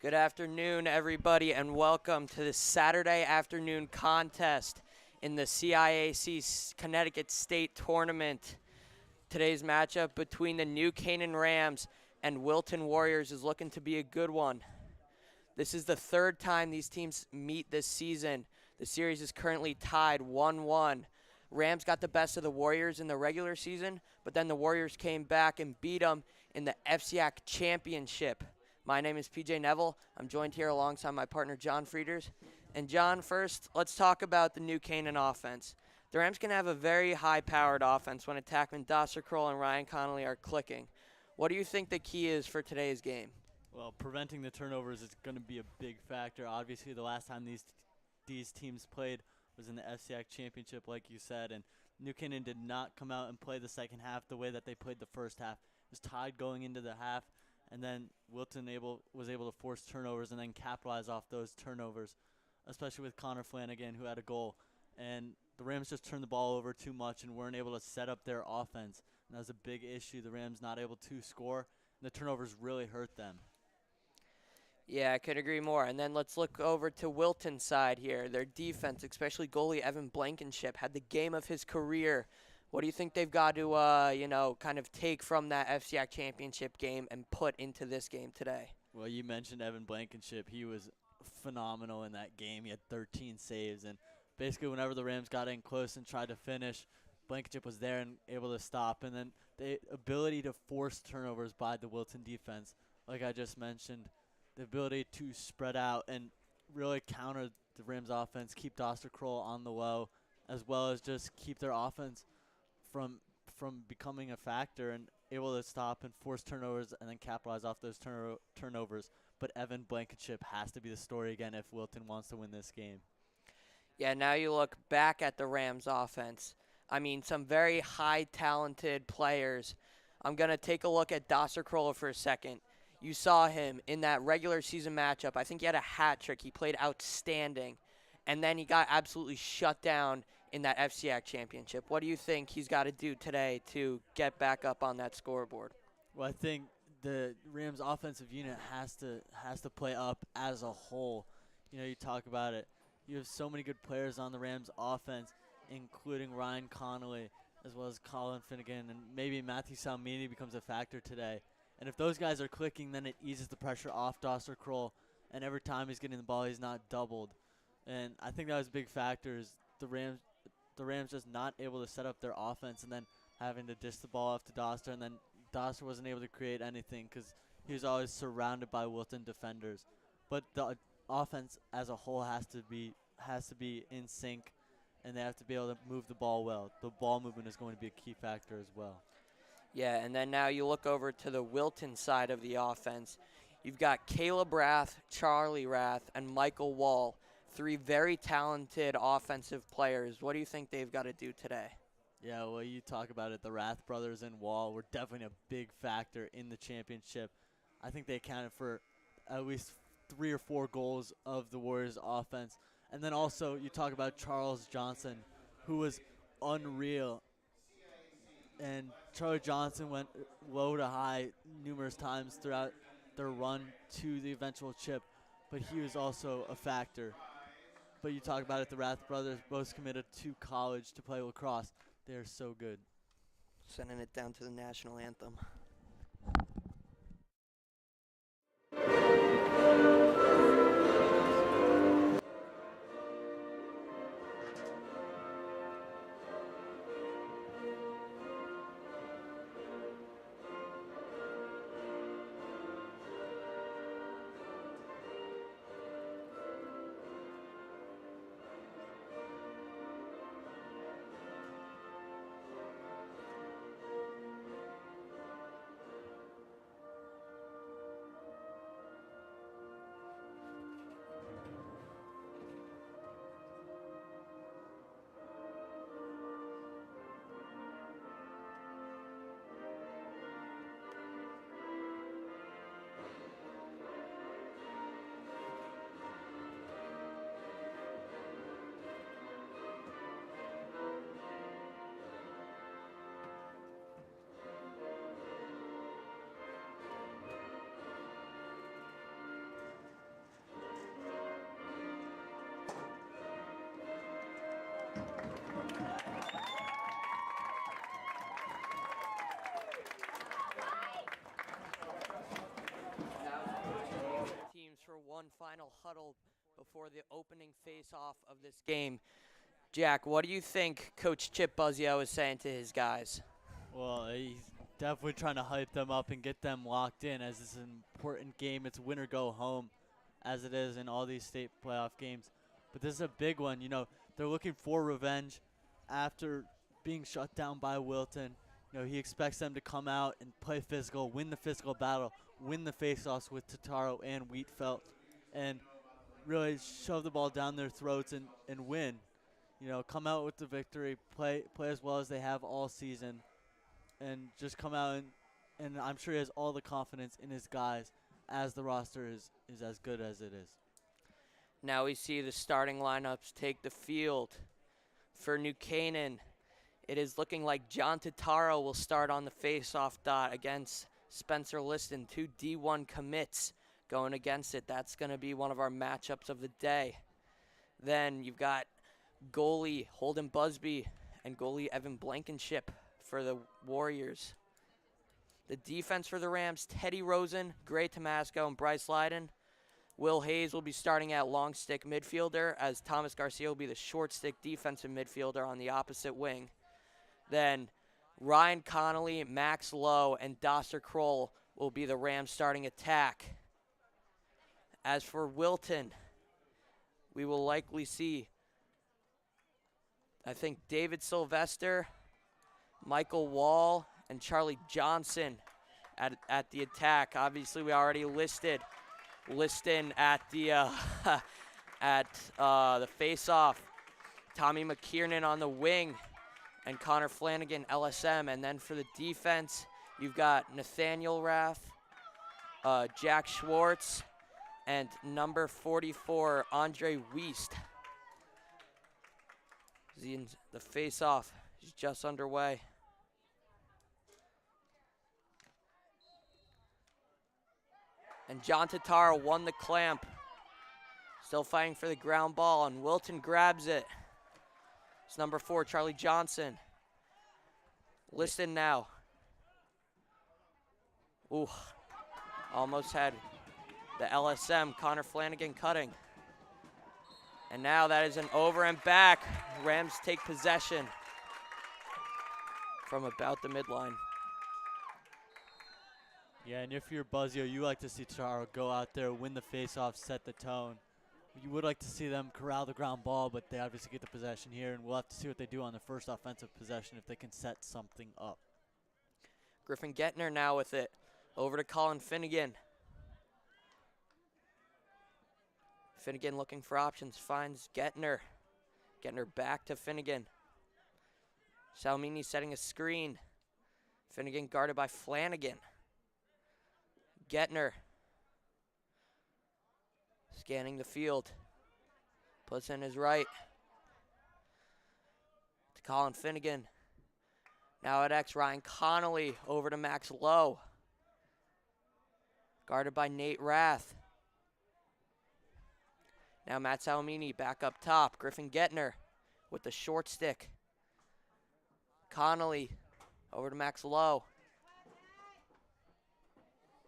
Good afternoon, everybody, and welcome to the Saturday afternoon contest in the CIAC Connecticut State Tournament. Today's matchup between the New Canaan Rams and Wilton Warriors is looking to be a good one. This is the third time these teams meet this season. The series is currently tied 1-1. Rams got the best of the Warriors in the regular season, but then the Warriors came back and beat them in the CIAC Championship. My name is PJ Neville. I'm joined here alongside my partner, John Frieders. And John, first, let's talk about the New Canaan offense. The Rams can have a very high-powered offense when attackmen Doster Kroll and Ryan Connolly are clicking. What do you think the key is for today's game? Well, preventing the turnovers is going to be a big factor. Obviously, the last time these teams played was in the CIAC Championship, like you said, and New Canaan did not come out and play the second half the way that they played the first half. It was tied going into the half, and then Wilton was able to force turnovers and then capitalize off those turnovers, especially with Connor Flanagan, who had a goal. And the Rams just turned the ball over too much and weren't able to set up their offense. And that was a big issue. The Rams not able to score, and the turnovers really hurt them. Yeah, I could agree more. And then let's look over to Wilton's side here. Their defense, especially goalie Evan Blankenship, had the game of his career. What do you think they've got to, kind of take from that CIAC championship game and put into this game today? Well, you mentioned Evan Blankenship. He was phenomenal in that game. He had 13 saves, and basically whenever the Rams got in close and tried to finish, Blankenship was there and able to stop. And then the ability to force turnovers by the Wilton defense, like I just mentioned, the ability to spread out and really counter the Rams offense, keep Doster Kroll on the low, as well as just keep their offense from becoming a factor and able to stop and force turnovers and then capitalize off those turnovers. But Evan Blankenship has to be the story again if Wilton wants to win this game. Yeah, now you look back at the Rams offense. I mean, some very high talented players. I'm going to take a look at Doster Kroll for a second. You saw him in that regular season matchup. I think he had a hat trick. He played outstanding. And then he got absolutely shut down in that CIAC championship. What do you think he's got to do today to get back up on that scoreboard? Well, I think the Rams offensive unit has to play up as a whole. You know, you talk about it. You have so many good players on the Rams offense, including Ryan Connolly, as well as Colin Finnegan, and maybe Matthew Salmini becomes a factor today. And if those guys are clicking, then it eases the pressure off Doster Kroll. And every time he's getting the ball, he's not doubled. And I think that was a big factor is the Rams just not able to set up their offense and then having to dish the ball off to Doster. And then Doster wasn't able to create anything because he was always surrounded by Wilton defenders. But the offense as a whole has to be in sync, and they have to be able to move the ball well. The ball movement is going to be a key factor as well. Yeah, and then now you look over to the Wilton side of the offense. You've got Caleb Rath, Charlie Rath, and Michael Wall, three very talented offensive players. What do you think they've got to do today? Yeah, well, you talk about it. The Rath brothers and Wall were definitely a big factor in the championship. I think they accounted for at least 3 or 4 goals of the Warriors' offense. And then also you talk about Charles Johnson, who was unreal. And Charlie Johnson went low to high numerous times throughout their run to the eventual chip, but he was also a factor. But you talk about it, the Rath brothers both committed to college to play lacrosse. They are so good. Sending it down to the national anthem. one final huddle before the opening face-off of this game. Jack, what do you think Coach Chip Buzzio is saying to his guys? Well, he's definitely trying to hype them up and get them locked in, as it's an important game. It's win or go home, as it is in all these state playoff games. But this is a big one. You know, they're looking for revenge after being shut down by Wilton. You know, he expects them to come out and play physical, win the physical battle, win the face-offs with Totaro and Wheatfeld, and really shove the ball down their throats and win. You know, come out with the victory, play as well as they have all season, and just come out and I'm sure he has all the confidence in his guys as the roster is as good as it is. Now we see the starting lineups take the field. For New Canaan, it is looking like John Totaro will start on the face-off dot against Spencer Liston, 2 D1 commits going against it. That's going to be one of our matchups of the day. Then you've got goalie Holden Busby and goalie Evan Blankenship for the Warriors. The defense for the Rams, Teddy Rosen, Gray Tomasco, and Bryce Lyden. Will Hayes will be starting at long stick midfielder, as Thomas Garcia will be the short stick defensive midfielder on the opposite wing. Then Ryan Connolly, Max Lowe, and Doster Kroll will be the Rams starting attack. As for Wilton, we will likely see, I think, David Sylvester, Michael Wall, and Charlie Johnson at the attack. Obviously, we already listed Liston at the the face-off. Tommy McKiernan on the wing, and Connor Flanagan, LSM. And then for the defense, you've got Nathaniel Rath, Jack Schwartz, and number 44, Andre Wiest. The face-off is just underway. And John Totaro won the clamp. Still fighting for the ground ball, and Wilton grabs it. It's number 4, Charlie Johnson. Liston now. Ooh, almost had the LSM, Connor Flanagan, cutting. And now that is an over and back. Rams take possession from about the midline. Yeah, and if you're Buzzio, you like to see Totaro go out there, win the face-off, set the tone. You would like to see them corral the ground ball, but they obviously get the possession here, and we'll have to see what they do on the first offensive possession if they can set something up. Griffin Gettner now with it. Over to Colin Finnegan. Finnegan looking for options, finds Gettner. Gettner back to Finnegan. Salmini setting a screen. Finnegan guarded by Flanagan. Gettner scanning the field. Puts in his right. To Colin Finnegan. Now at X, Ryan Connolly over to Max Lowe. Guarded by Nate Rath. Now Matt Salmini back up top. Griffin Gettner with the short stick. Connolly over to Max Lowe.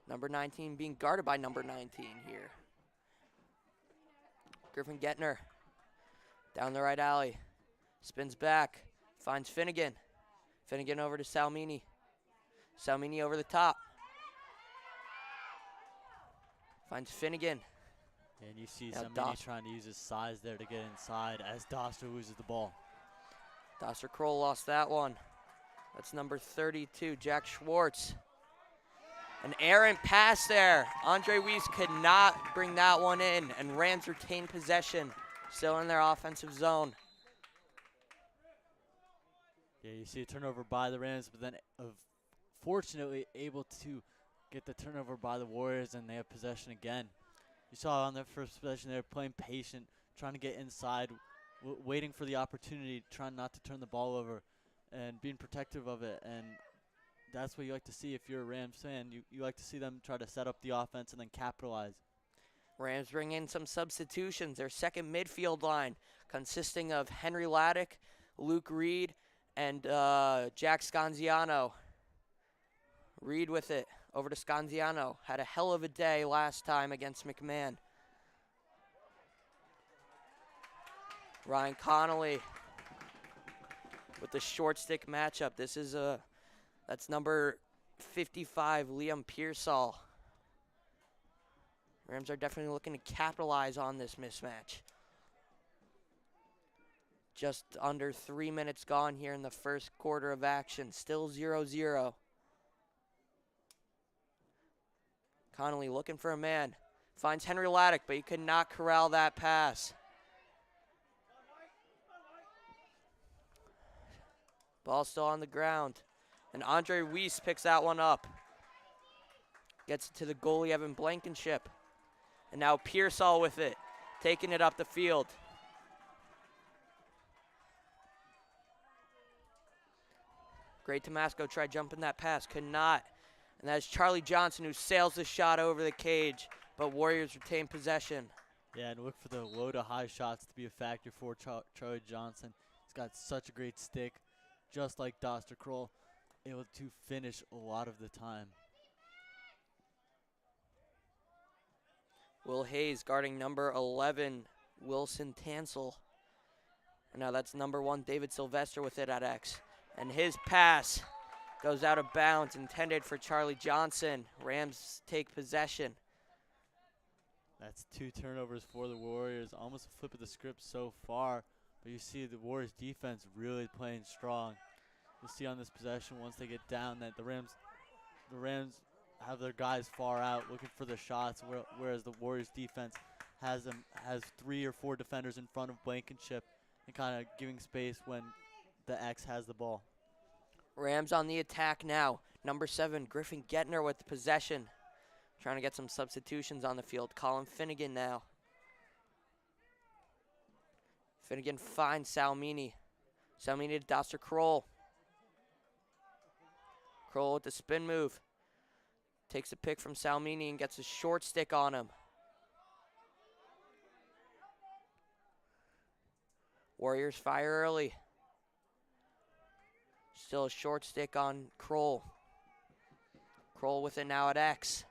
Number 19 being guarded by number 19 here. Griffin Gettner down the right alley. Spins back. Finds Finnegan. Finnegan over to Salmini. Salmini over the top. Finds Finnegan. And you see Now Salmini trying to use his size there to get inside as Doster loses the ball. Doster Kroll lost that one. That's number 32, Jack Schwartz. An errant pass there. Andre Wiest could not bring that one in, and Rams retain possession, still in their offensive zone. Yeah, you see a turnover by the Rams, but then fortunately able to get the turnover by the Warriors, and they have possession again. You saw on their first possession they were playing patient, trying to get inside, waiting for the opportunity, trying not to turn the ball over, and being protective of it. And that's what you like to see if you're a Rams fan. You like to see them try to set up the offense and then capitalize. Rams bring in some substitutions. Their second midfield line consisting of Henry Laddick, Luke Reed, and Jack Scanziano. Reed with it over to Scanziano. Had a hell of a day last time against McMahon. Ryan Connolly with the short stick matchup. This is that's number 55, Liam Pearsall. Rams are definitely looking to capitalize on this mismatch. Just under 3 minutes gone here in the first quarter of action. Still 0-0. Connolly looking for a man. Finds Henry Laddick, but he could not corral that pass. Ball still on the ground. And Andre Weiss picks that one up. Gets it to the goalie, Evan Blankenship. And now Pearsall with it, taking it up the field. Great Tomasco tried jumping that pass, could not. And that's Charlie Johnson who sails the shot over the cage, but Warriors retain possession. Yeah, and look for the low to high shots to be a factor for Charlie Johnson. He's got such a great stick, just like Doster Kroll, able to finish a lot of the time. Will Hayes guarding number 11, Wilson Tansel. And now that's number 1, David Sylvester with it at X. And his pass goes out of bounds, intended for Charlie Johnson. Rams take possession. That's 2 turnovers for the Warriors. Almost a flip of the script so far, but you see the Warriors defense really playing strong. You'll see on this possession once they get down that the Rams have their guys far out looking for the shots, whereas the Warriors defense has 3 or 4 defenders in front of Blankenship and kind of giving space when the X has the ball. Rams on the attack now. Number 7, Griffin Gettner with the possession. Trying to get some substitutions on the field. Colin Finnegan now. Finnegan finds Salmini. Salmini to Doster Kroll. Kroll with the spin move. Takes a pick from Salmini and gets a short stick on him. Warriors fire early. Still a short stick on Kroll. Kroll with it now at X.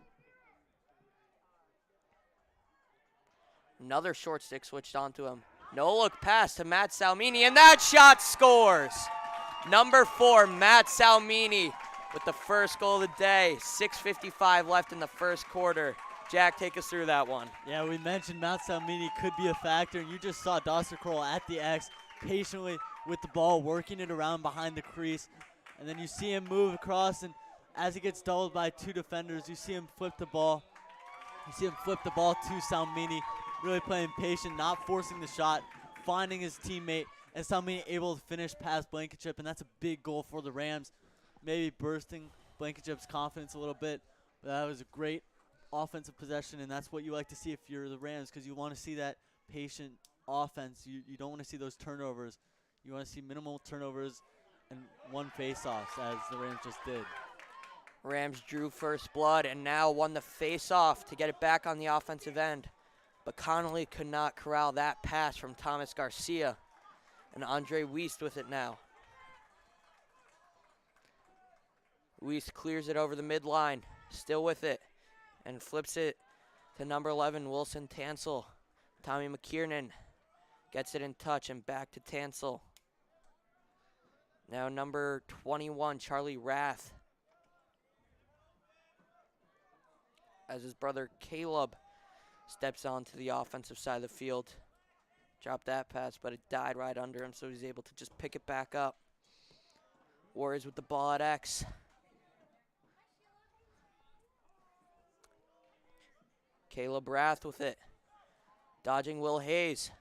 Another short stick switched onto him. No look pass to Matt Salmini, and that shot scores. Number 4, Matt Salmini with the first goal of the day. 6:55 left in the first quarter. Jack, take us through that one. Yeah, we mentioned Matt Salmini could be a factor, and you just saw Doster Kroll at the X patiently with the ball, working it around behind the crease. And then you see him move across, and as he gets doubled by 2 defenders, you see him flip the ball. You see him flip the ball to Salmini, really playing patient, not forcing the shot, finding his teammate, and Salmini able to finish past Blankenship, and that's a big goal for the Rams. Maybe bursting Blankenship's confidence a little bit, but that was a great offensive possession, and that's what you like to see if you're the Rams, because you want to see that patient offense. You don't want to see those turnovers. You want to see minimal turnovers and 1 face-offs, as the Rams just did. Rams drew first blood and now won the face-off to get it back on the offensive end. But Connolly could not corral that pass from Thomas Garcia. And Andre Weiss with it now. Weiss clears it over the midline, still with it, and flips it to number 11, Wilson Tansel. Tommy McKiernan gets it in touch and back to Tansel. Now number 21, Charlie Rath. As his brother Caleb steps onto the offensive side of the field. Dropped that pass, but it died right under him, so he's able to just pick it back up. Warriors with the ball at X. Caleb Rath with it. Dodging Will Hayes.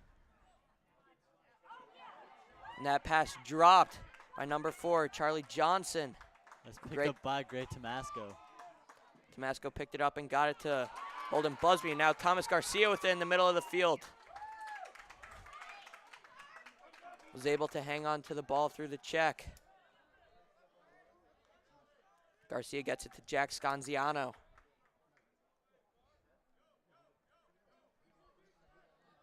And that pass dropped by number 4, Charlie Johnson. That's picked up by Gray Tomasco. Tomasco picked it up and got it to Holden Busby. And now Thomas Garcia with it in the middle of the field. Was able to hang on to the ball through the check. Garcia gets it to Jack Scanziano.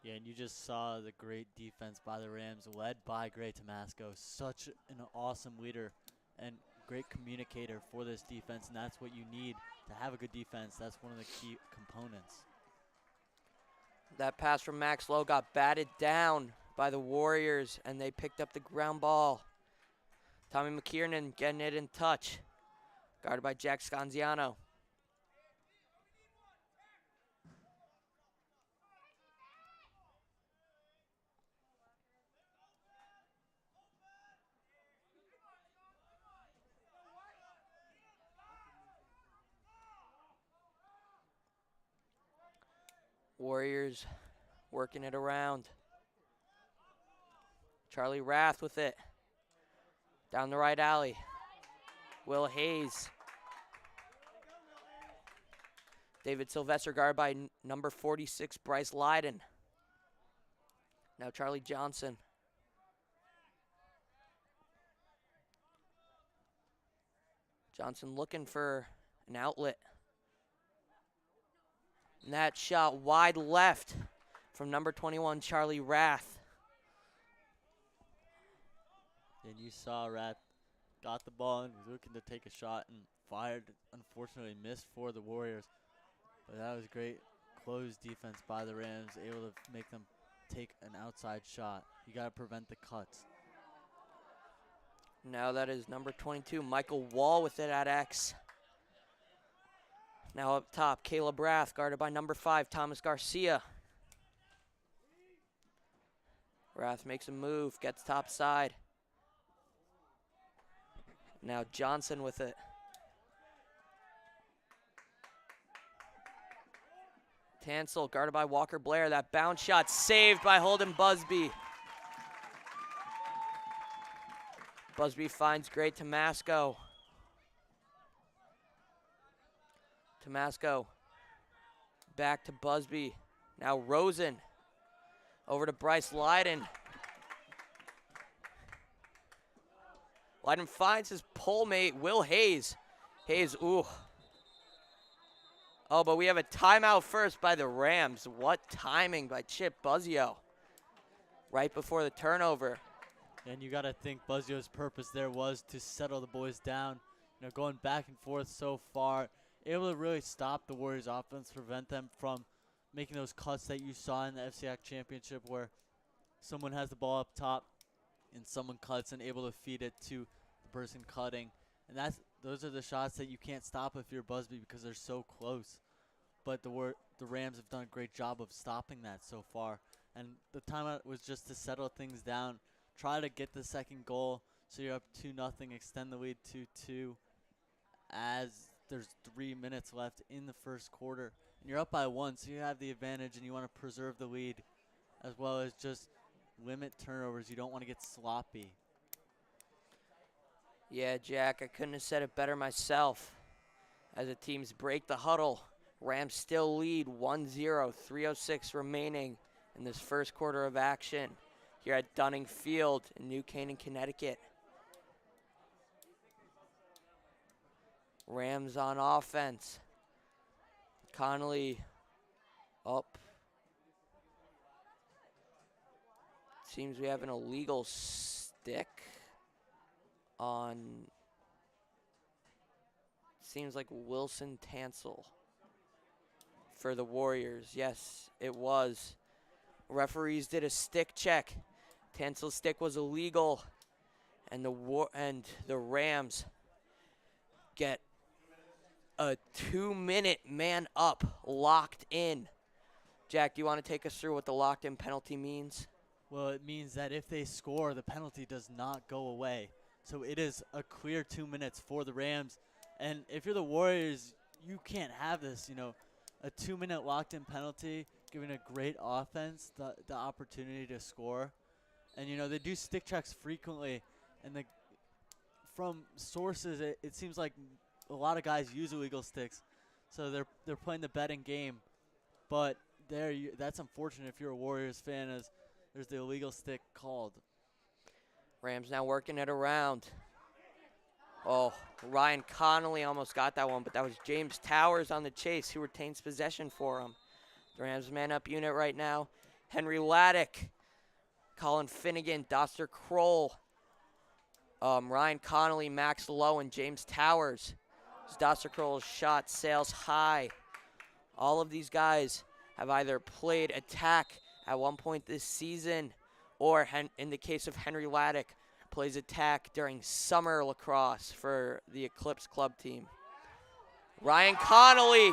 Yeah, and you just saw the great defense by the Rams, led by Gray Tomasco. Such an awesome leader and great communicator for this defense, and that's what you need to have a good defense. That's one of the key components. That pass from Max Lowe got batted down by the Warriors, and they picked up the ground ball. Tommy McKiernan getting it in touch, guarded by Jack Scanziano. Warriors working it around. Charlie Rath with it. Down the right alley. Will Hayes. David Sylvester guarded by number 46, Bryce Lyden. Now Charlie Johnson. Johnson looking for an outlet. And that shot wide left from number 21, Charlie Rath. And you saw Rath got the ball and was looking to take a shot and fired. Unfortunately missed for the Warriors. But that was great closed defense by the Rams, able to make them take an outside shot. You got to prevent the cuts. Now that is number 22, Michael Wall with it at X. Now up top, Caleb Rath, guarded by number 5, Thomas Garcia. Rath makes a move, gets top side. Now Johnson with it. Tansel, guarded by Walker Blair. That bounce shot saved by Holden Busby. Busby finds great Tomasco. Tomasco back to Busby. Now Rosen over to Bryce Lyden. Lyden finds his pole mate, Will Hayes. Hayes, ooh. Oh, but we have a timeout first by the Rams. What timing by Chip Buzzio right before the turnover. And you got to think Buzzio's purpose there was to settle the boys down. You know, going back and forth so far, able to really stop the Warriors' offense, prevent them from making those cuts that you saw in the CIAC championship where someone has the ball up top and someone cuts and able to feed it to the person cutting. And those are the shots that you can't stop if you're Busby because they're so close. But the Rams have done a great job of stopping that so far. And the timeout was just to settle things down, try to get the second goal so you're up 2-0, extend the lead 2-2 as there's 3 minutes left in the first quarter. And you're up by 1, so you have the advantage and you want to preserve the lead as well as just limit turnovers. You don't want to get sloppy. Yeah, Jack, I couldn't have said it better myself. As the teams break the huddle, Rams still lead 1-0, 3:06 remaining in this first quarter of action here at Dunning Field in New Canaan, Connecticut. Rams on offense. Connolly up. Seems we have an illegal stick on, seems like Wilson Tansel for the Warriors. Yes, it was. Referees did a stick check. Tansel's stick was illegal, and the Rams get a 2-minute man up locked in. Jack, do you want to take us through what the locked in penalty means? Well, it means that if they score, the penalty does not go away. So it is a clear 2 minutes for the Rams. And if you're the Warriors, you can't have this, a 2-minute locked-in penalty, giving a great offense the opportunity to score. And, they do stick checks frequently. And from sources, it seems like a lot of guys use illegal sticks. So they're playing the betting game. But that's unfortunate if you're a Warriors fan, as there's the illegal stick called. Rams now working it around. Oh, Ryan Connolly almost got that one, but that was James Towers on the chase who retains possession for him. The Rams man-up unit right now. Henry Laddick, Colin Finnegan, Doster Kroll, Ryan Connolly, Max Lowe, and James Towers. Doster Kroll's shot sails high. All of these guys have either played attack at one point this season or in the case of Henry Laddick, plays attack during summer lacrosse for the Eclipse Club team. Ryan Connolly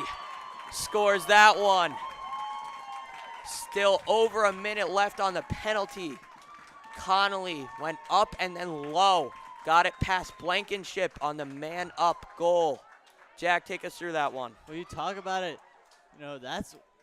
scores that one. Still over a minute left on the penalty. Connolly went up and then low. Got it past Blankenship on the man-up goal. Jack, take us through that one. Well, you talk about it,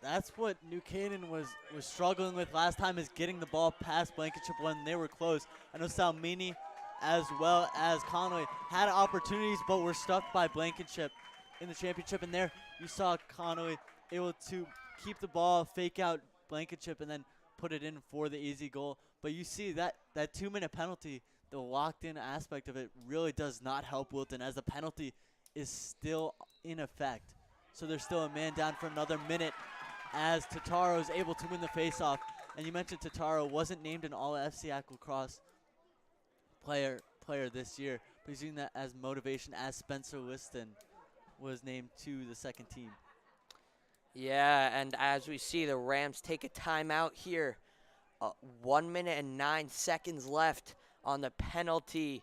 that's what New Canaan was struggling with last time, is getting the ball past Blankenship when they were close. I know Salmini as well as Connolly had opportunities but were stuck by Blankenship in the championship. And there you saw Connolly able to keep the ball, fake out Blankenship, and then put it in for the easy goal. But you see that 2-minute penalty, the locked-in aspect of it really does not help Wilton, as the penalty is still in effect. So there's still a man down for another minute as Tataro is able to win the faceoff. And you mentioned Tataro wasn't named an All-FCIAC lacrosse player this year, but he's using that as motivation, as Spencer Liston was named to the second team. Yeah, and as we see, the Rams take a timeout here. 1 minute and 9 seconds left on the penalty.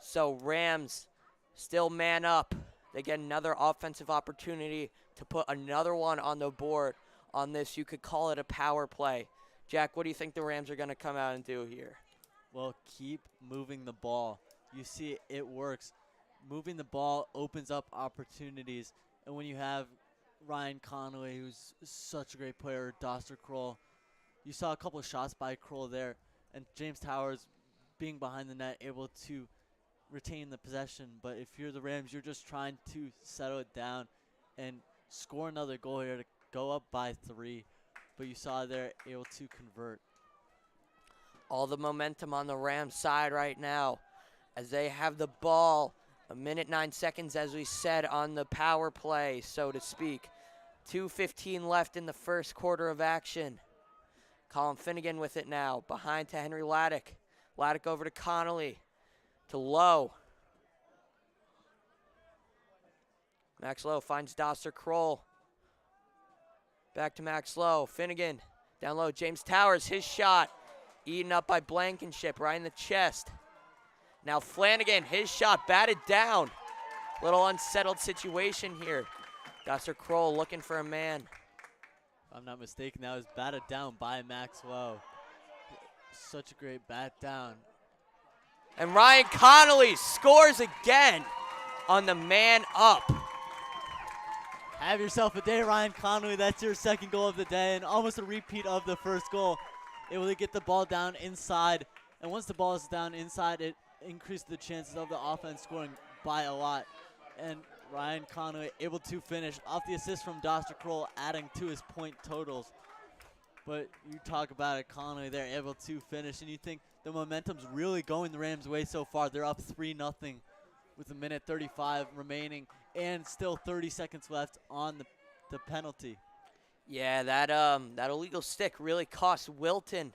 So Rams still man up. They get another offensive opportunity to put another one on the board on this. You could call it a power play. Jack, what do you think the Rams are going to come out and do here? Well, keep moving the ball. You see it works. Moving the ball opens up opportunities. And when you have Ryan Connolly, who's such a great player, Doster Kroll, you saw a couple of shots by Kroll there. And James Towers, being behind the net, able to retain the possession. But if you're the Rams, you're just trying to settle it down and score another goal here to go up by 3. But you saw they're able to convert. All the momentum on the Rams side right now as they have the ball. 1 minute 9 seconds, as we said, on the power play, so to speak. 2:15 left in the first quarter of action. Colin Finnegan with it now. Behind to Henry Laddick. Laddick over to Connolly. To Lowe. Max Lowe finds Doster Kroll. Back to Max Lowe. Finnegan. Down low. James Towers. His shot. Eaten up by Blankenship. Right in the chest. Now Flanagan. His shot batted down. Little unsettled situation here. Doster Kroll looking for a man. If I'm not mistaken, that was batted down by Max Lowe. Such a great bat down. And Ryan Connolly scores again on the man up. Have yourself a day, Ryan Connolly. That's your second goal of the day, and almost a repeat of the first goal. Able to get the ball down inside, and once the ball is down inside, it increased the chances of the offense scoring by a lot. And Ryan Connolly able to finish off the assist from Doster Kroll, adding to his point totals. But you talk about it, Connolly, they're able to finish, and you think the momentum's really going the Rams' way so far. They're up 3-0 with 1 minute 35 remaining and still 30 seconds left on the penalty. Yeah, that illegal stick really cost Wilton.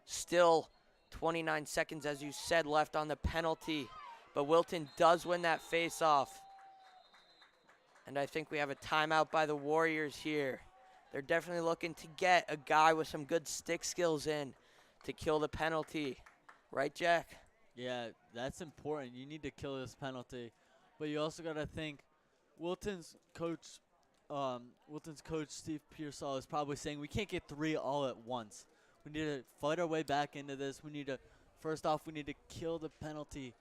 Still 29 seconds, as you said, left on the penalty. But Wilton does win that face-off. And I think we have a timeout by the Warriors here. They're definitely looking to get a guy with some good stick skills in to kill the penalty. Right, Jack? Yeah, that's important. You need to kill this penalty. But you also got to think Wilton's coach Steve Pearsall is probably saying we can't get 3 all at once. We need to fight our way back into this. First off, we need to kill the penalty,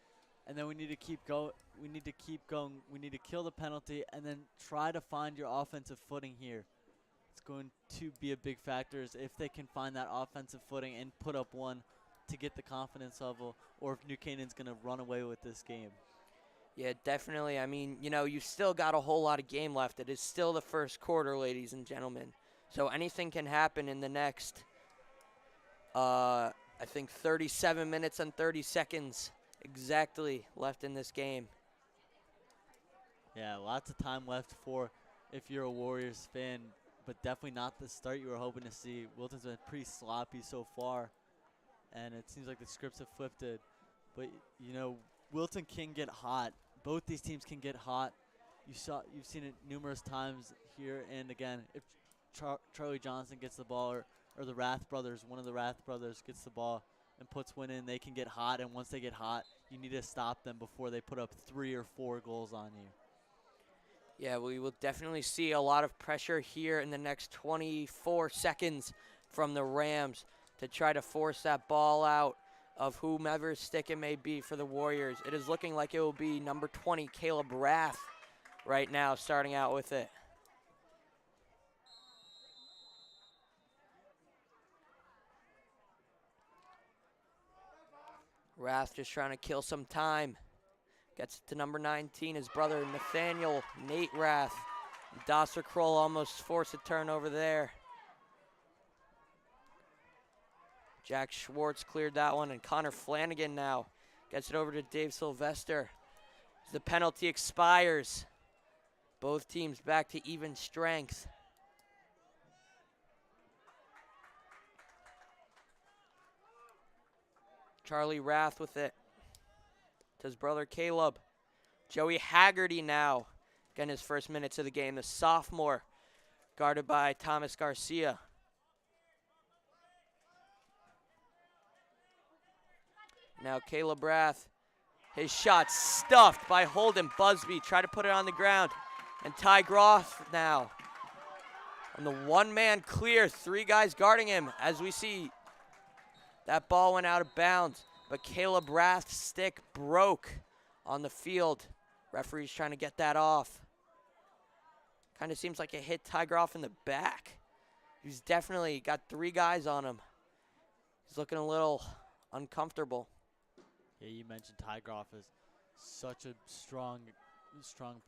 and then we need to keep going. We need to kill the penalty and then try to find your offensive footing here. It's going to be a big factor is if they can find that offensive footing and put up one to get the confidence level, or if New Canaan's going to run away with this game. Yeah, definitely. I mean, you've still got a whole lot of game left. It is still the first quarter, ladies and gentlemen. So anything can happen in the next, I think, 37 minutes and 30 seconds exactly left in this game. Yeah, lots of time left for if you're a Warriors fan, but definitely not the start you were hoping to see. Wilton's been pretty sloppy so far, and it seems like the scripts have flipped it. But, Wilton can get hot. Both these teams can get hot. You've seen it numerous times here, and again, if Charlie Johnson gets the ball or or the Rath brothers, one of the Rath brothers gets the ball and puts one in, they can get hot. And once they get hot, you need to stop them before they put up 3 or 4 goals on you. Yeah, we will definitely see a lot of pressure here in the next 24 seconds from the Rams to try to force that ball out of whomever's stick it may be for the Warriors. It is looking like it will be number 20, Caleb Rath, right now, starting out with it. Rath just trying to kill some time. Gets it to number 19, his brother Nathaniel, Nate Rath. Dosser Kroll almost forced a turnover there. Jack Schwartz cleared that one, and Connor Flanagan now gets it over to Dave Sylvester. As the penalty expires, both teams back to even strength. Charlie Rath with it to his brother Caleb. Joey Haggerty now getting his first minutes of the game, the sophomore, guarded by Thomas Garcia. Now Caleb Rath, his shot stuffed by Holden Busby. Try to put it on the ground. And Ty Groff now on the one-man clear. 3 guys guarding him as we see that ball went out of bounds. But Caleb Rath's stick broke on the field. Referee's trying to get that off. Kind of seems like it hit Ty Groff in the back. He's definitely got 3 guys on him. He's looking a little uncomfortable. Yeah, you mentioned Ty Groff is such a strong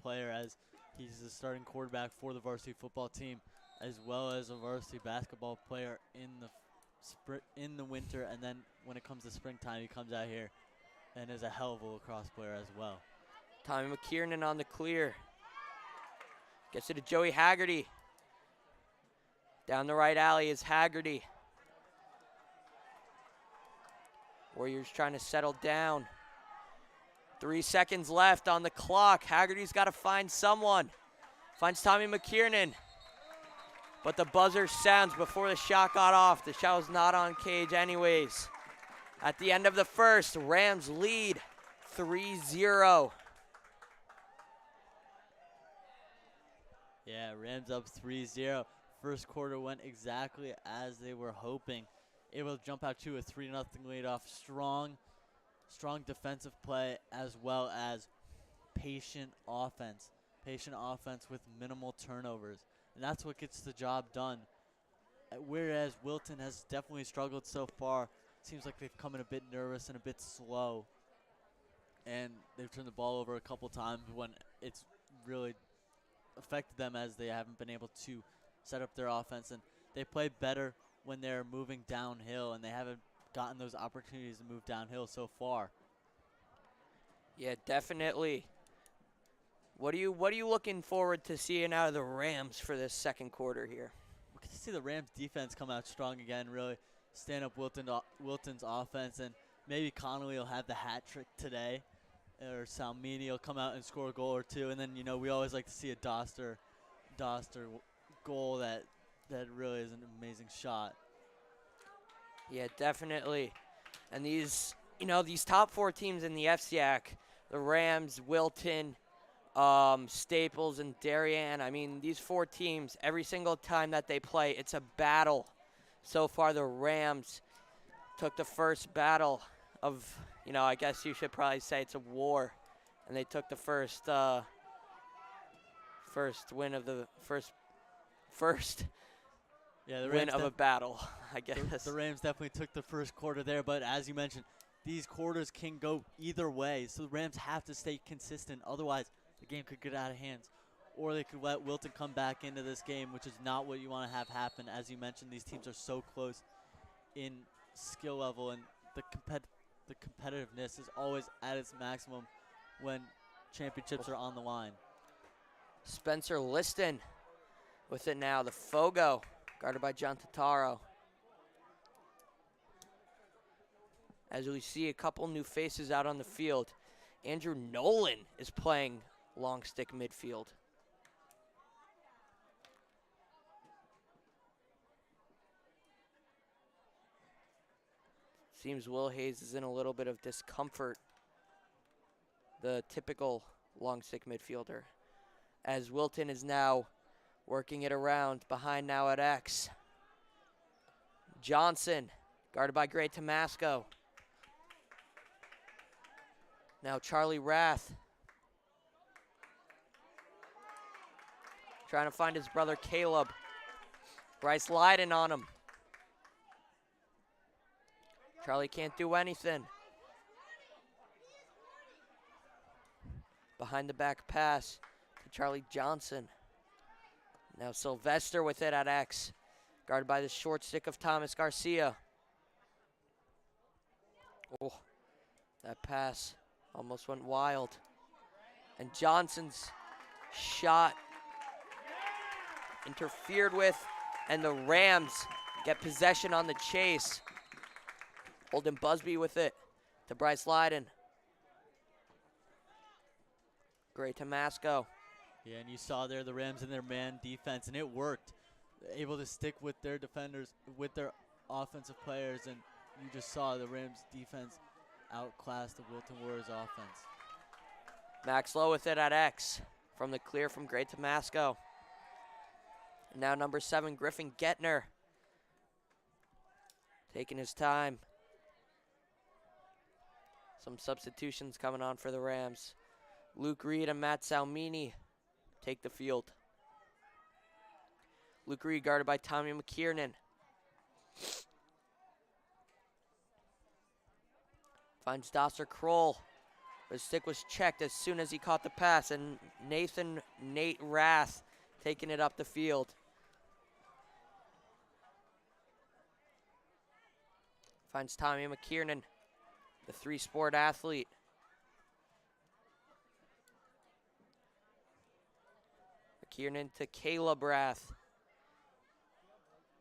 player, as he's the starting quarterback for the varsity football team, as well as a varsity basketball player in the winter, and then when it comes to springtime, he comes out here and is a hell of a lacrosse player as well. Tommy McKiernan on the clear. Gets it to Joey Haggerty. Down the right alley is Haggerty. Warriors trying to settle down. 3 seconds left on the clock. Haggerty's got to find someone. Finds Tommy McKiernan. But the buzzer sounds before the shot got off. The shot was not on cage anyways. At the end of the first, Rams lead 3-0. Yeah, Rams up 3-0. First quarter went exactly as they were hoping. Able to jump out to a 3-0 lead off strong defensive play, as well as patient offense with minimal turnovers. And that's what gets the job done. Whereas Wilton has definitely struggled so far. Seems like they've come in a bit nervous and a bit slow. And they've turned the ball over a couple times when it's really affected them, as they haven't been able to set up their offense. And they play better when they're moving downhill, and they haven't gotten those opportunities to move downhill so far. Yeah, definitely. What are you looking forward to seeing out of the Rams for this second quarter here? We can see the Rams defense come out strong again, really stand up Wilton's offense, and maybe Connolly will have the hat trick today, or Salmini will come out and score a goal or 2, and then we always like to see a Doster goal that really is an amazing shot. Yeah, definitely. And these top 4 teams in the FCIAC, the Rams, Wilton, Staples, and Darien. I mean, these 4 teams, every single time that they play, it's a battle. So far, the Rams took the first battle of, I guess you should probably say it's a war. And they took the first win of the first win of a battle, I guess. The Rams definitely took the first quarter there, but as you mentioned, these quarters can go either way. So the Rams have to stay consistent. Otherwise, the game could get out of hands. Or they could let Wilton come back into this game, which is not what you want to have happen. As you mentioned, these teams are so close in skill level, and the competitiveness is always at its maximum when championships are on the line. Spencer Liston with it now. The Fogo, guarded by John Totaro. As we see a couple new faces out on the field. Andrew Nolan is playing long stick midfield. Seems Will Hayes is in a little bit of discomfort, the typical long stick midfielder, as Wilton is now working it around behind now at X. Johnson, guarded by Gray Tomasco. Now Charlie Rath, trying to find his brother Caleb. Bryce Lyden on him. Charlie can't do anything. Behind the back pass to Charlie Johnson. Now Sylvester with it at X, guarded by the short stick of Thomas Garcia. Oh, that pass almost went wild. And Johnson's shot interfered with, and the Rams get possession on the chase. Holden Busby with it to Bryce Lyden. Gray Tomasco. Yeah, and you saw there the Rams in their man defense, and it worked. Able to stick with their defenders, with their offensive players, and you just saw the Rams defense outclass the Wilton Warriors offense. Max Lowe with it at X from the clear from Gray Tomasco. And now number 7, Griffin Getner, taking his time. Some substitutions coming on for the Rams. Luke Reed and Matt Salmini take the field. Luke Reed guarded by Tommy McKiernan. Finds Dosser Kroll. His stick was checked as soon as he caught the pass, and Nate Rath taking it up the field. Finds Tommy McKiernan, the 3-sport athlete. McKiernan to Caleb Rath.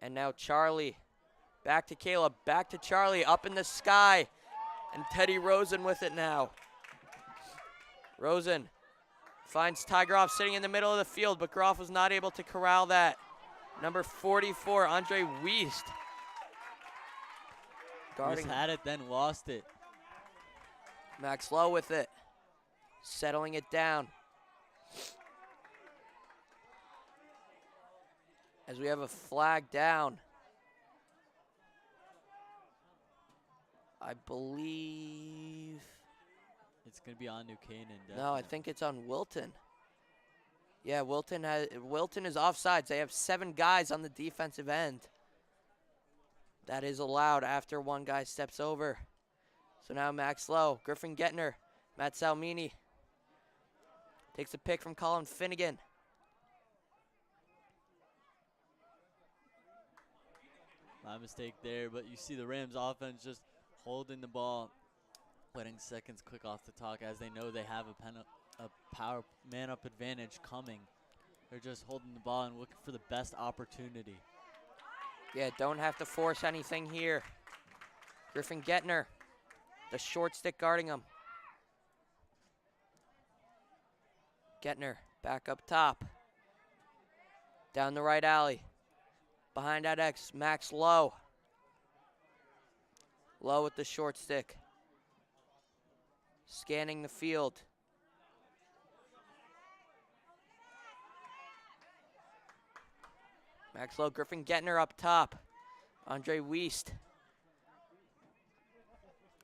And now Charlie. Back to Caleb, back to Charlie, up in the sky. And Teddy Rosen with it now. Rosen finds Ty Groff sitting in the middle of the field, but Groff was not able to corral that. Number 44, Andre Wiest. Just had it, then lost it. Max Lowe with it, settling it down. As we have a flag down. I believe it's going to be on New Canaan. No, I think it's on Wilton. Yeah, Wilton is offsides. They have 7 guys on the defensive end. That is allowed after one guy steps over. So now Max Lowe, Griffin Getner, Matt Salmini. Takes a pick from Colin Finnegan. My mistake there, but you see the Rams offense just holding the ball, letting seconds click off the clock as they know they have a power man-up advantage coming. They're just holding the ball and looking for the best opportunity. Yeah, don't have to force anything here. Griffin Getner, the short stick guarding him. Getner back up top. Down the right alley. Behind that X, Max Lowe. Lowe with the short stick. Scanning the field. Max Lowe, Griffin Getner up top. Andre Wiest.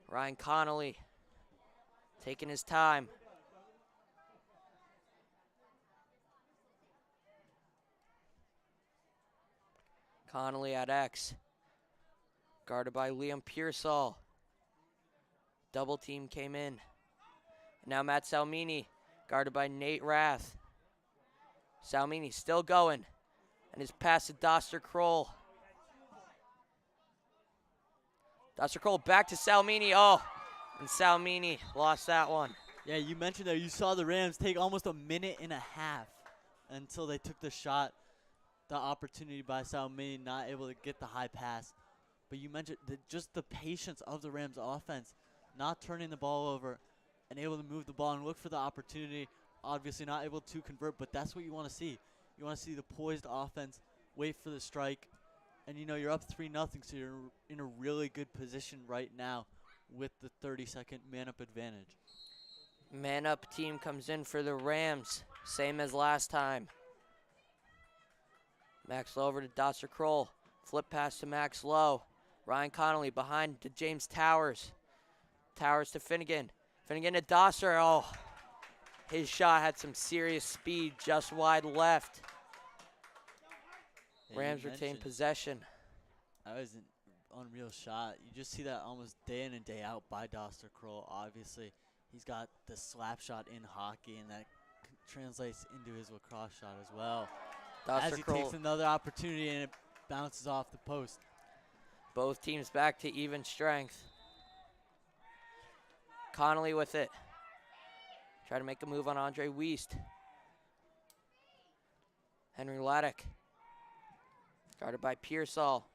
Ryan Connolly taking his time. Connolly at X. Guarded by Liam Pearsall. Double team came in. Now Matt Salmini, guarded by Nate Rath. Salmini still going. And his pass to Dosser Kroll. Dosser Kroll back to Salmini. Oh, and Salmini lost that one. Yeah, you mentioned there, you saw the Rams take almost a minute and a half until they took the shot. The opportunity by Salmini, not able to get the high pass. But you mentioned just the patience of the Rams offense, not turning the ball over and able to move the ball and look for the opportunity. Obviously not able to convert, but that's what you want to see. You want to see the poised offense, wait for the strike, And you're up 3-0, so you're in a really good position right now with the 30-second man-up advantage. Man-up team comes in for the Rams, same as last time. Max Lowe over to Dosser Kroll. Flip pass to Max Lowe. Ryan Connolly behind to James Towers. Towers to Finnegan. Finnegan to Dosser. Oh, his shot had some serious speed, just wide left. Yeah, Rams retain possession. That was an unreal shot. You just see that almost day in and day out by Dosser Kroll. Obviously, he's got the slap shot in hockey, and that translates into his lacrosse shot as well. As he takes another opportunity and it bounces off the post. Both teams back to even strength. Connolly with it. Try to make a move on Andre Wiest. Henry Laddick. Guarded by Pearsall.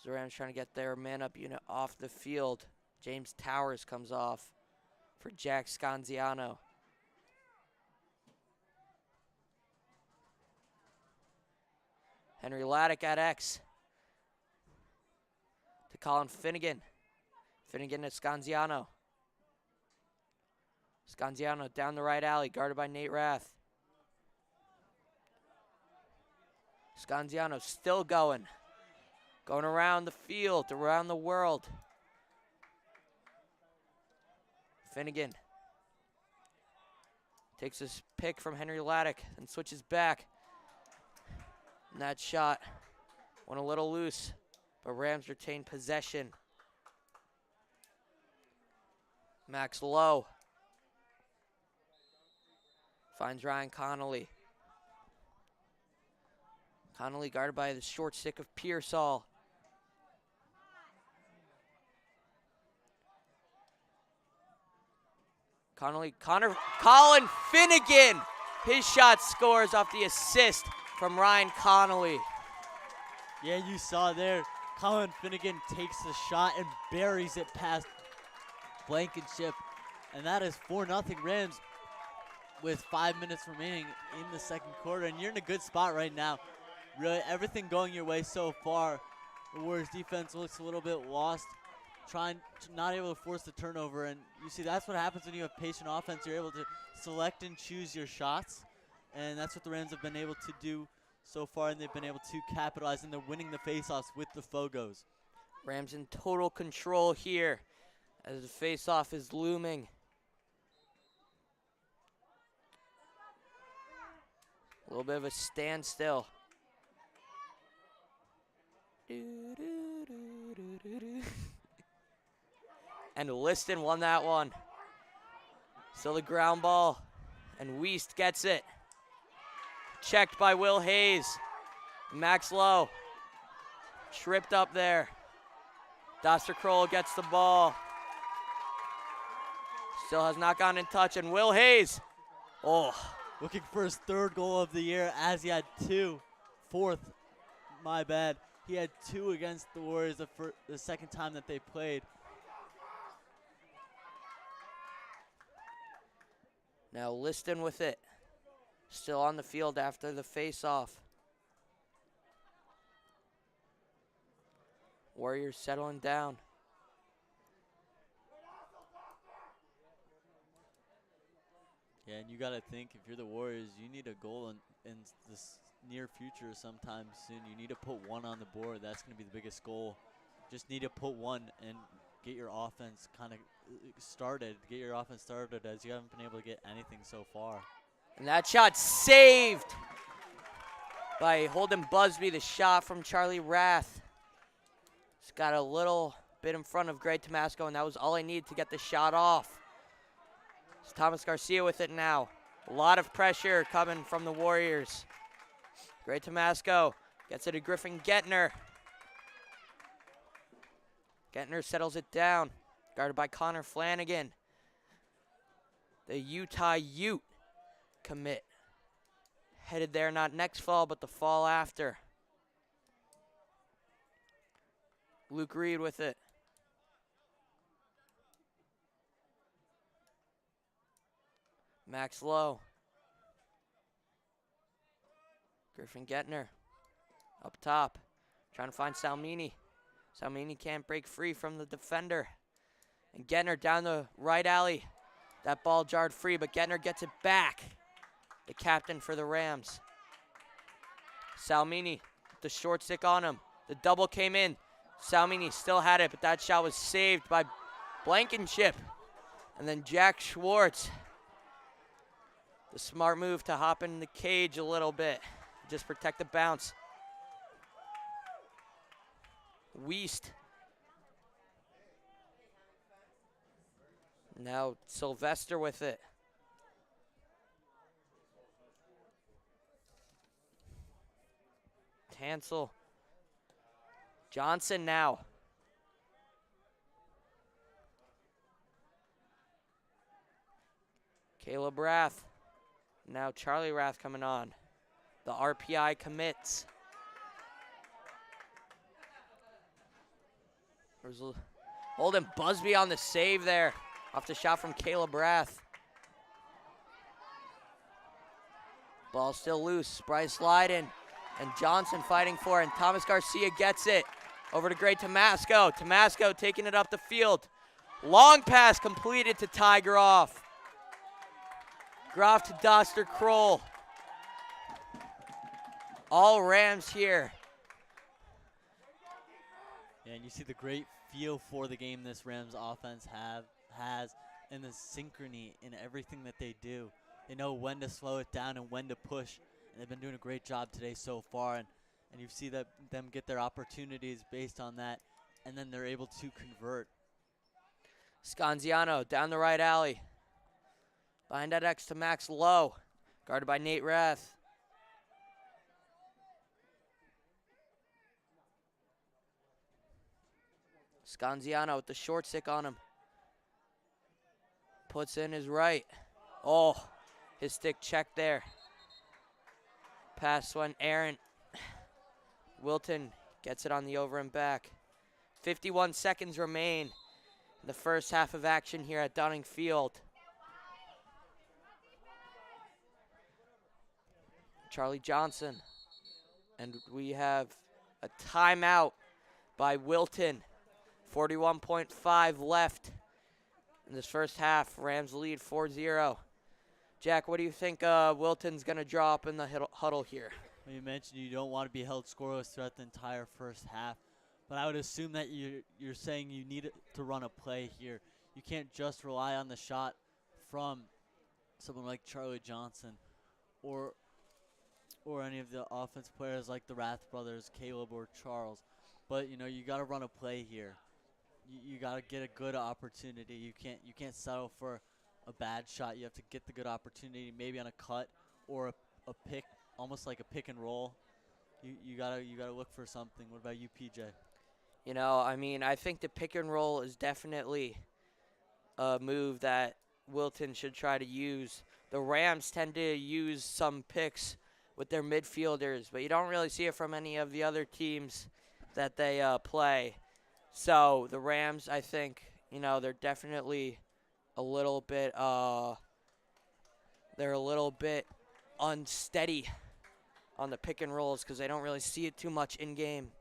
The Rams trying to get their man-up unit off the field. James Towers comes off for Jack Scanziano. Henry Laddick at X. To Colin Finnegan. Finnegan to Scanziano. Scanziano down the right alley, guarded by Nate Rath. Scanziano still going. Going around the field, around the world. Finnegan takes his pick from Henry Laddick and switches back. And that shot went a little loose, but Rams retain possession. Max Lowe finds Ryan Connolly. Connolly guarded by the short stick of Pearsall. Colin Finnegan. His shot scores off the assist from Ryan Connolly. Yeah, you saw there. Colin Finnegan takes the shot and buries it past Blankenship. And that is 4-0 Rams with 5 minutes remaining in the second quarter. And you're in a good spot right now. Really, everything going your way so far. The Warriors defense looks a little bit lost, not able to force the turnover. And you see, that's what happens when you have patient offense. You're able to select and choose your shots. And that's what the Rams have been able to do so far, and they've been able to capitalize, and they're winning the faceoffs with the Fogos. Rams in total control here as the faceoff is looming. A little bit of a standstill. And Liston won that one. Still the ground ball, and Wiest gets it. Checked by Will Hayes. Max Lowe tripped up there. Dosser Kroll gets the ball. Still has not gotten in touch, and Will Hayes. Oh. Looking for his third goal of the year, as he had fourth, my bad. He had 2 against the Warriors the second time that they played. Now Liston with it. Still on the field after the face-off. Warriors settling down. Yeah, and you got to think, if you're the Warriors, you need a goal in this near future sometime soon. You need to put 1 on the board. That's going to be the biggest goal. Just need to put 1 and get your offense kind of started. Get your offense started, as you haven't been able to get anything so far. And that shot saved by Holden Busby, the shot from Charlie Rath. Just got a little bit in front of Greg Tomasco, and that was all I needed to get the shot off. It's Thomas Garcia with it now. A lot of pressure coming from the Warriors. Greg Tomasco gets it to Griffin Gettner. Gettner settles it down, guarded by Connor Flanagan. The Utah Ute commit. Headed there not next fall, but the fall after. Luke Reed with it. Max Lowe. Griffin Gettner. Up top, trying to find Salmini. Salmini can't break free from the defender. And Gettner down the right alley. That ball jarred free, but Gettner gets it back. The captain for the Rams. Salmini, the short stick on him. The double came in. Salmini still had it, but that shot was saved by Blankenship. And then Jack Schwartz. The smart move to hop in the cage a little bit. Just protect the bounce. Wiest. Now Sylvester with it. Hansel. Johnson now. Caleb Rath. Now Charlie Rath coming on. The RPI commits. Holden Busby on the save there. Off the shot from Caleb Rath. Ball still loose. Bryce Lyden and Johnson fighting for it. And Thomas Garcia gets it. Over to Gray Tomasco. Tomasco taking it up the field. Long pass completed to Ty Groff. Groff to Doster Kroll. All Rams here. Yeah, and you see the great feel for the game this Rams offense has, and the synchrony in everything that they do. They know when to slow it down and when to push, and they've been doing a great job today so far. And you see that them get their opportunities based on that, and then they're able to convert. Scanziano down the right alley. Behind that X to Max Lowe. Guarded by Nate Rath. Scanziano with the short stick on him. Puts in his right. Oh, his stick checked there. Pass went errant. Wilton gets it on the over and back. 51 seconds remain in the first half of action here at Dunning Field. Charlie Johnson. And we have a timeout by Wilton. 41.5 left in this first half. Rams lead 4-0. Jack, what do you think Wilton's going to draw up in the huddle here? Well, you mentioned you don't want to be held scoreless throughout the entire first half, but I would assume that you're saying you need to run a play here. You can't just rely on the shot from someone like Charlie Johnson or any of the offense players like the Rath brothers, Caleb or Charles. But, you got to run a play here. You got to get a good opportunity. You can't settle for a bad shot. You have to get the good opportunity, maybe on a cut or a pick, almost like a pick and roll. You gotta look for something. What about you, PJ? I think the pick and roll is definitely a move that Wilton should try to use. The Rams tend to use some picks with their midfielders, but you don't really see it from any of the other teams that they play. So the Rams, I think, they're definitely a little bit unsteady on the pick and rolls because they don't really see it too much in game.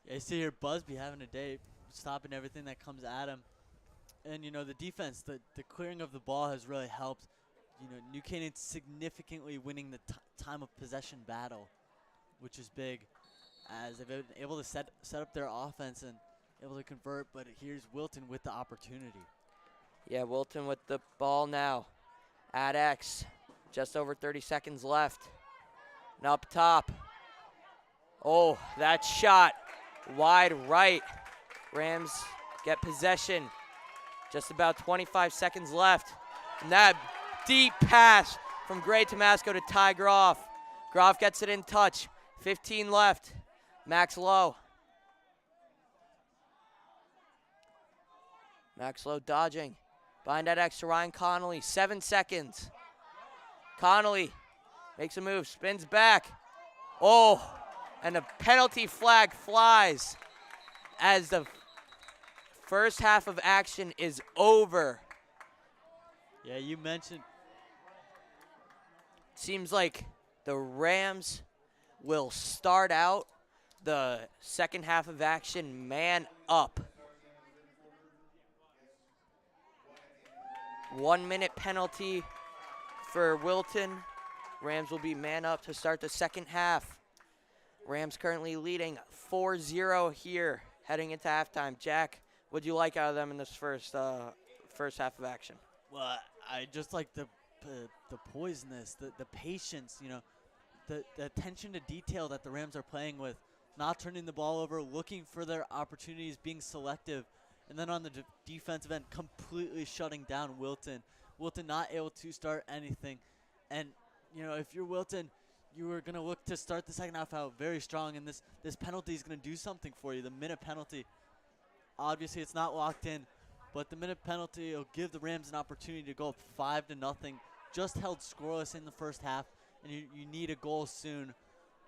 Yeah, I see here Busby having a day, stopping everything that comes at him. And, the defense, the clearing of the ball has really helped. New Canaan significantly winning the time of possession battle, which is big, as they've been able to set up their offense and able to convert. But here's Wilton with the opportunity. Yeah, Wilton with the ball now at X. Just over 30 seconds left. And up top. Oh, that shot wide right. Rams get possession. Just about 25 seconds left. And that deep pass from Gray Tomasco to Ty Groff. Groff gets it in touch. 15 left. Max Lowe. Max Lowe dodging. Behind that X to Ryan Connolly. 7 seconds. Connolly makes a move. Spins back. Oh, and a penalty flag flies as the First half of action is over. Yeah, you mentioned. Seems like the Rams will start out the second half of action man up. 1 minute penalty for Wilton. Rams will be man up to start the second half. Rams currently leading 4-0 here heading into halftime. Jack, what do you like out of them in this first half of action? Well, I just like the poiseness, the patience, the attention to detail that the Rams are playing with, not turning the ball over, looking for their opportunities, being selective, and then on the defensive end, completely shutting down Wilton. Wilton not able to start anything, and if you're Wilton, you are gonna look to start the second half out very strong, and this penalty is gonna do something for you. The minute penalty, obviously it's not locked in, but the minute penalty will give the Rams an opportunity to go up 5-0. Just held scoreless in the first half, and you need a goal soon.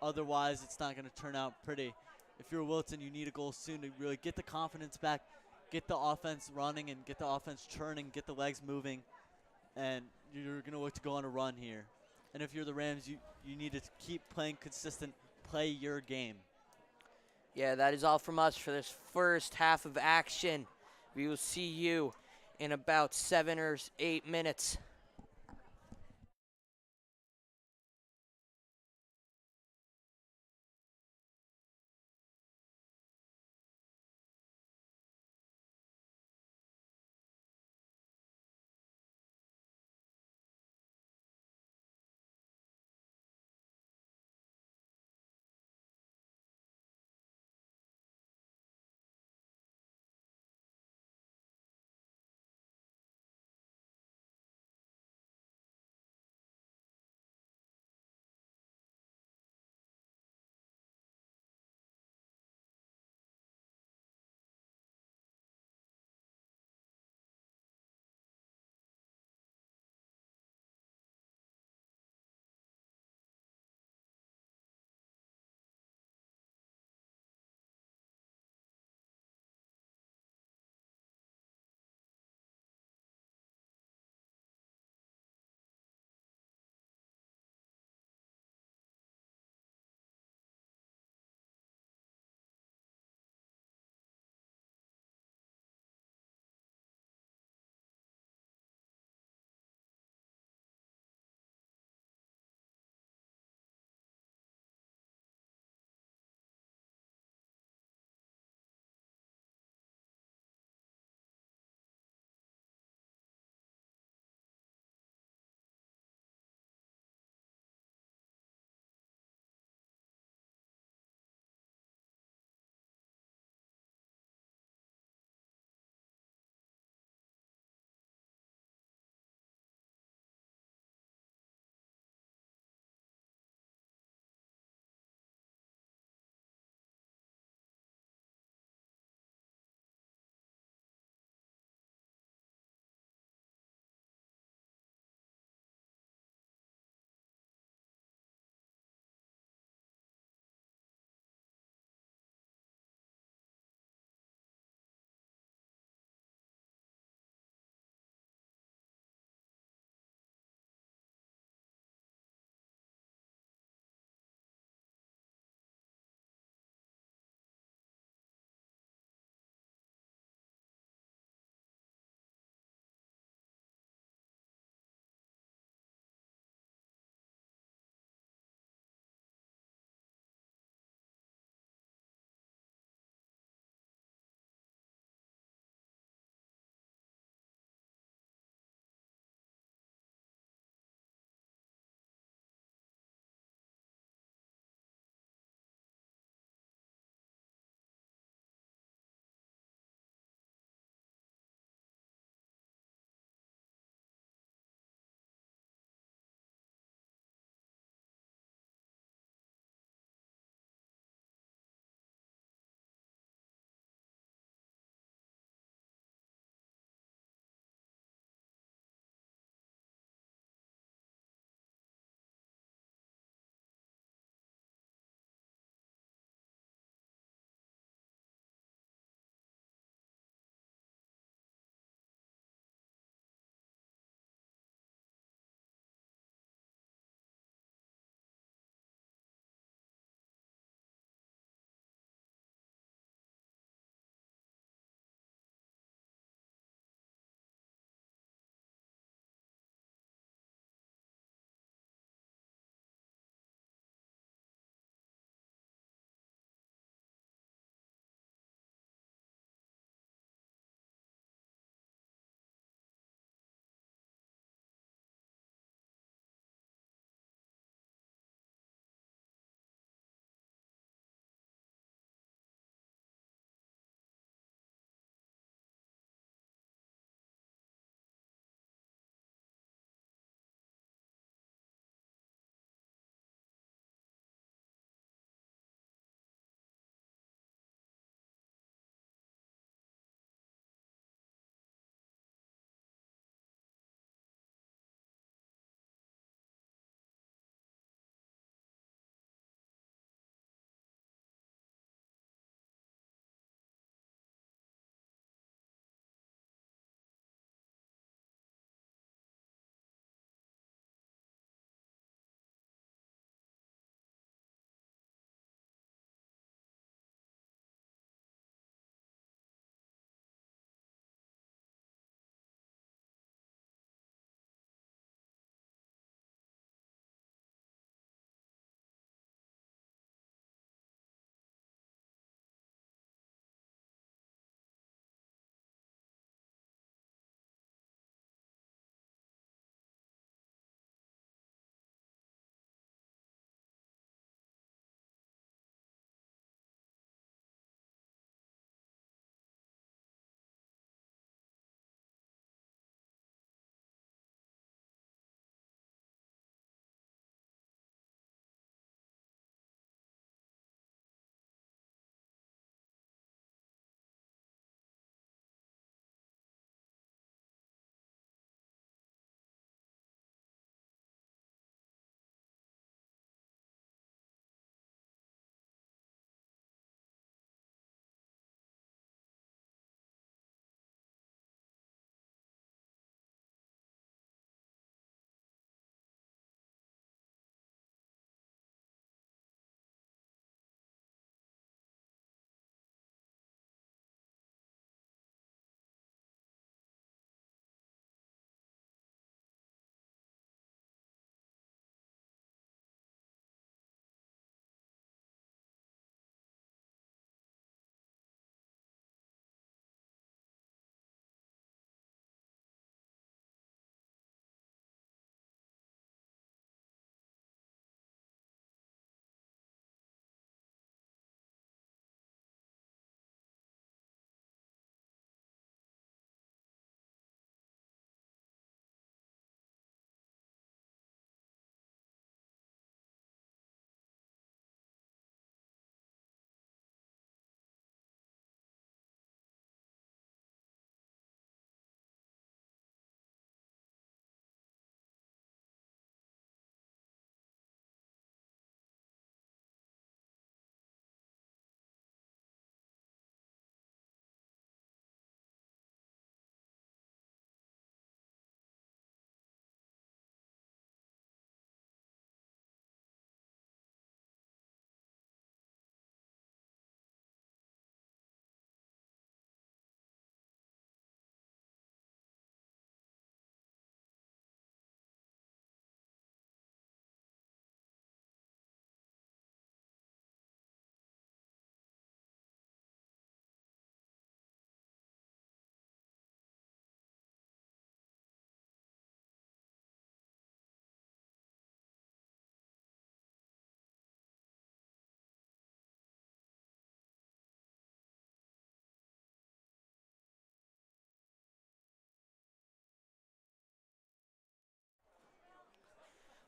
Otherwise, it's not going to turn out pretty. If you're Wilton, you need a goal soon to really get the confidence back, get the offense running, and get the offense churning, get the legs moving, and you're going to look to go on a run here. And if you're the Rams, you need to keep playing consistent, play your game. Yeah, that is all from us for this first half of action. We will see you in about 7 or 8 minutes.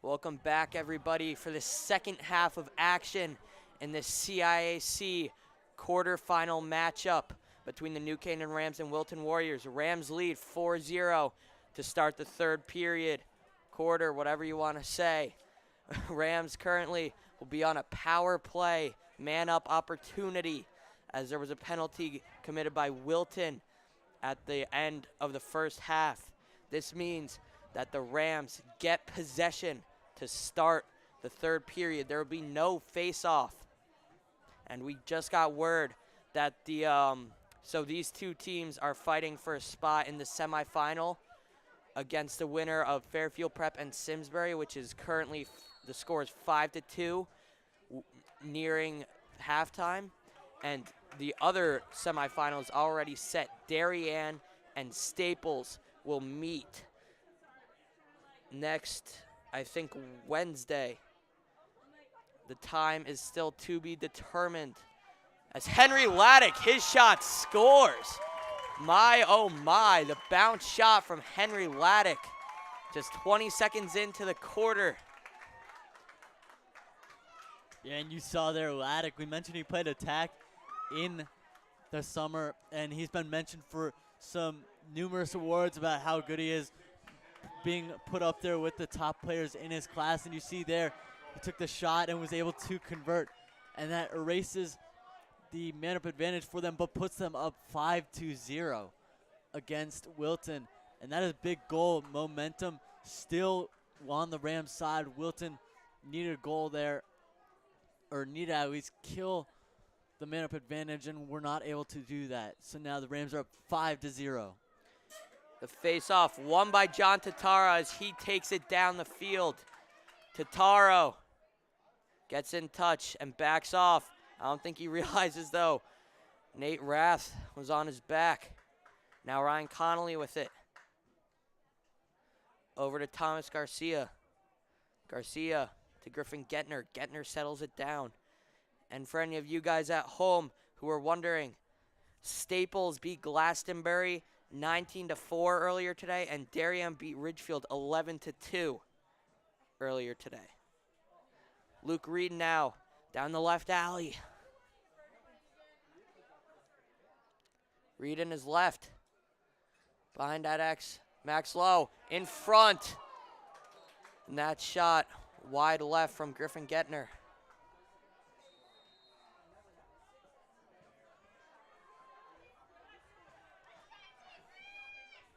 Welcome back, everybody, for the second half of action in the CIAC quarterfinal matchup between the New Canaan Rams and Wilton Warriors. Rams lead 4-0 to start the third period, quarter, whatever you want to say. Rams currently will be on a power play, man-up opportunity, as there was a penalty committed by Wilton at the end of the first half. This means that the Rams get possession to start the third period. There will be no face-off. And we just got word that so these two teams are fighting for a spot in the semifinal against the winner of Fairfield Prep and Simsbury, which is currently, the score is 5-2, nearing halftime. And the other semifinal is already set. Darien and Staples will meet next, I think, Wednesday. The time is still to be determined. As Henry Laddick, his shot scores. My, oh my, the bounce shot from Henry Laddick. Just 20 seconds into the quarter. Yeah, and you saw there Laddick. We mentioned he played attack in the summer, and he's been mentioned for some numerous awards about how good he is, being put up there with the top players in his class. And you see there, he took the shot and was able to convert, and that erases the man-up advantage for them, but puts them up 5-0 against Wilton. And that is a big goal. Momentum still on the Rams side. Wilton needed a goal there, or needed to at least kill the man-up advantage, and we're not able to do that. So now the Rams are up 5-0. The face-off won by John Tataro as he takes it down the field. Tataro gets in touch and backs off. I don't think he realizes, though, Nate Rath was on his back. Now Ryan Connolly with it. Over to Thomas Garcia. Garcia to Griffin Getner. Getner settles it down. And for any of you guys at home who are wondering, Staples beat Glastonbury 19-4 earlier today, and Darien beat Ridgefield 11-2 earlier today. Luke Reed now down the left alley. Reed in his left. Behind that X, Max Lowe in front. And that shot wide left from Griffin Getner.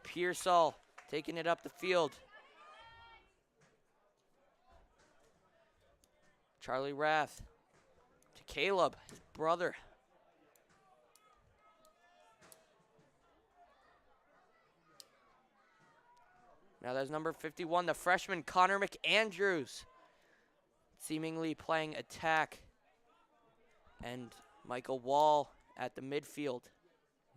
Pearsall taking it up the field. Charlie Rath to Caleb, his brother. Now there's number 51, the freshman Connor McAndrews, seemingly playing attack. And Michael Wall at the midfield.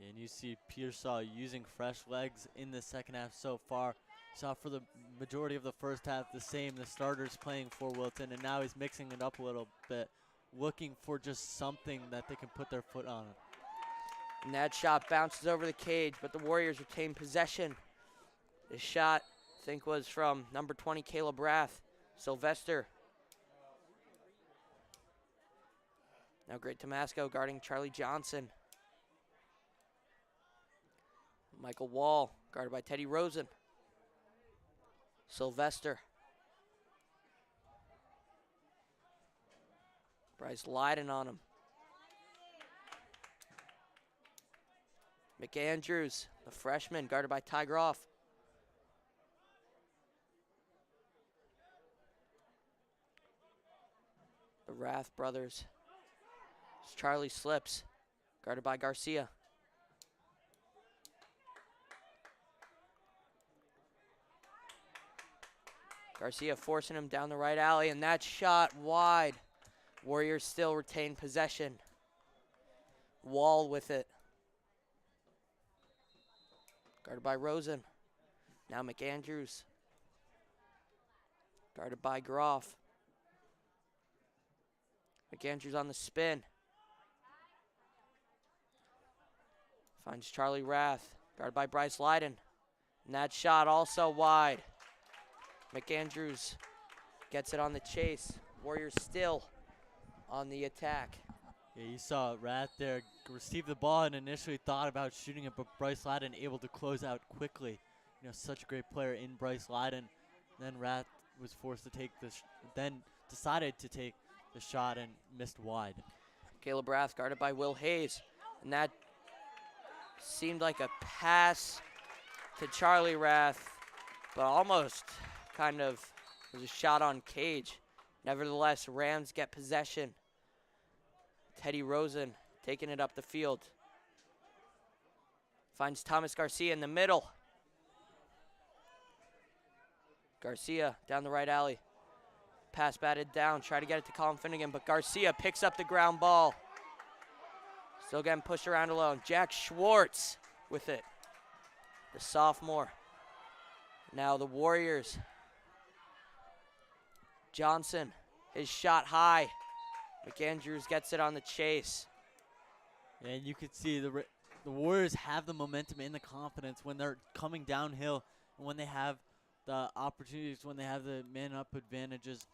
And you see Pearsall using fresh legs in the second half so far. Saw for the majority of the first half the same, the starters playing for Wilton, and now he's mixing it up a little bit, looking for just something that they can put their foot on. And that shot bounces over the cage, but the Warriors retain possession. This shot, I think, was from number 20, Caleb Rath. Sylvester. Now Great Tomasco guarding Charlie Johnson. Michael Wall, guarded by Teddy Rosen. Sylvester. Bryce Lyden on him. McAndrews, the freshman, guarded by Ty Groff. The Rath brothers. It's Charlie Slips, guarded by Garcia. Garcia forcing him down the right alley, and that shot wide. Warriors still retain possession. Wall with it. Guarded by Rosen. Now McAndrews. Guarded by Groff. McAndrews on the spin. Finds Charlie Rath. Guarded by Bryce Lyden. And that shot also wide. McAndrews gets it on the chase. Warriors still on the attack. Yeah, you saw Rath there receive the ball and initially thought about shooting it, but Bryce Ladden able to close out quickly. You know, such a great player in Bryce Ladden. Then Rath was forced to take this, then decided to take the shot and missed wide. Caleb Rath guarded by Will Hayes, and that seemed like a pass to Charlie Rath, but almost kind of was a shot on cage. Nevertheless, Rams get possession. Teddy Rosen taking it up the field. Finds Thomas Garcia in the middle. Garcia down the right alley. Pass batted down, try to get it to Colin Finnegan, but Garcia picks up the ground ball. Still getting pushed around alone. Jack Schwartz with it, the sophomore. Now the Warriors. Johnson, his shot high. McAndrews gets it on the chase. And you could see the Warriors have the momentum and the confidence when they're coming downhill and when they have the opportunities, when they have the man-up advantages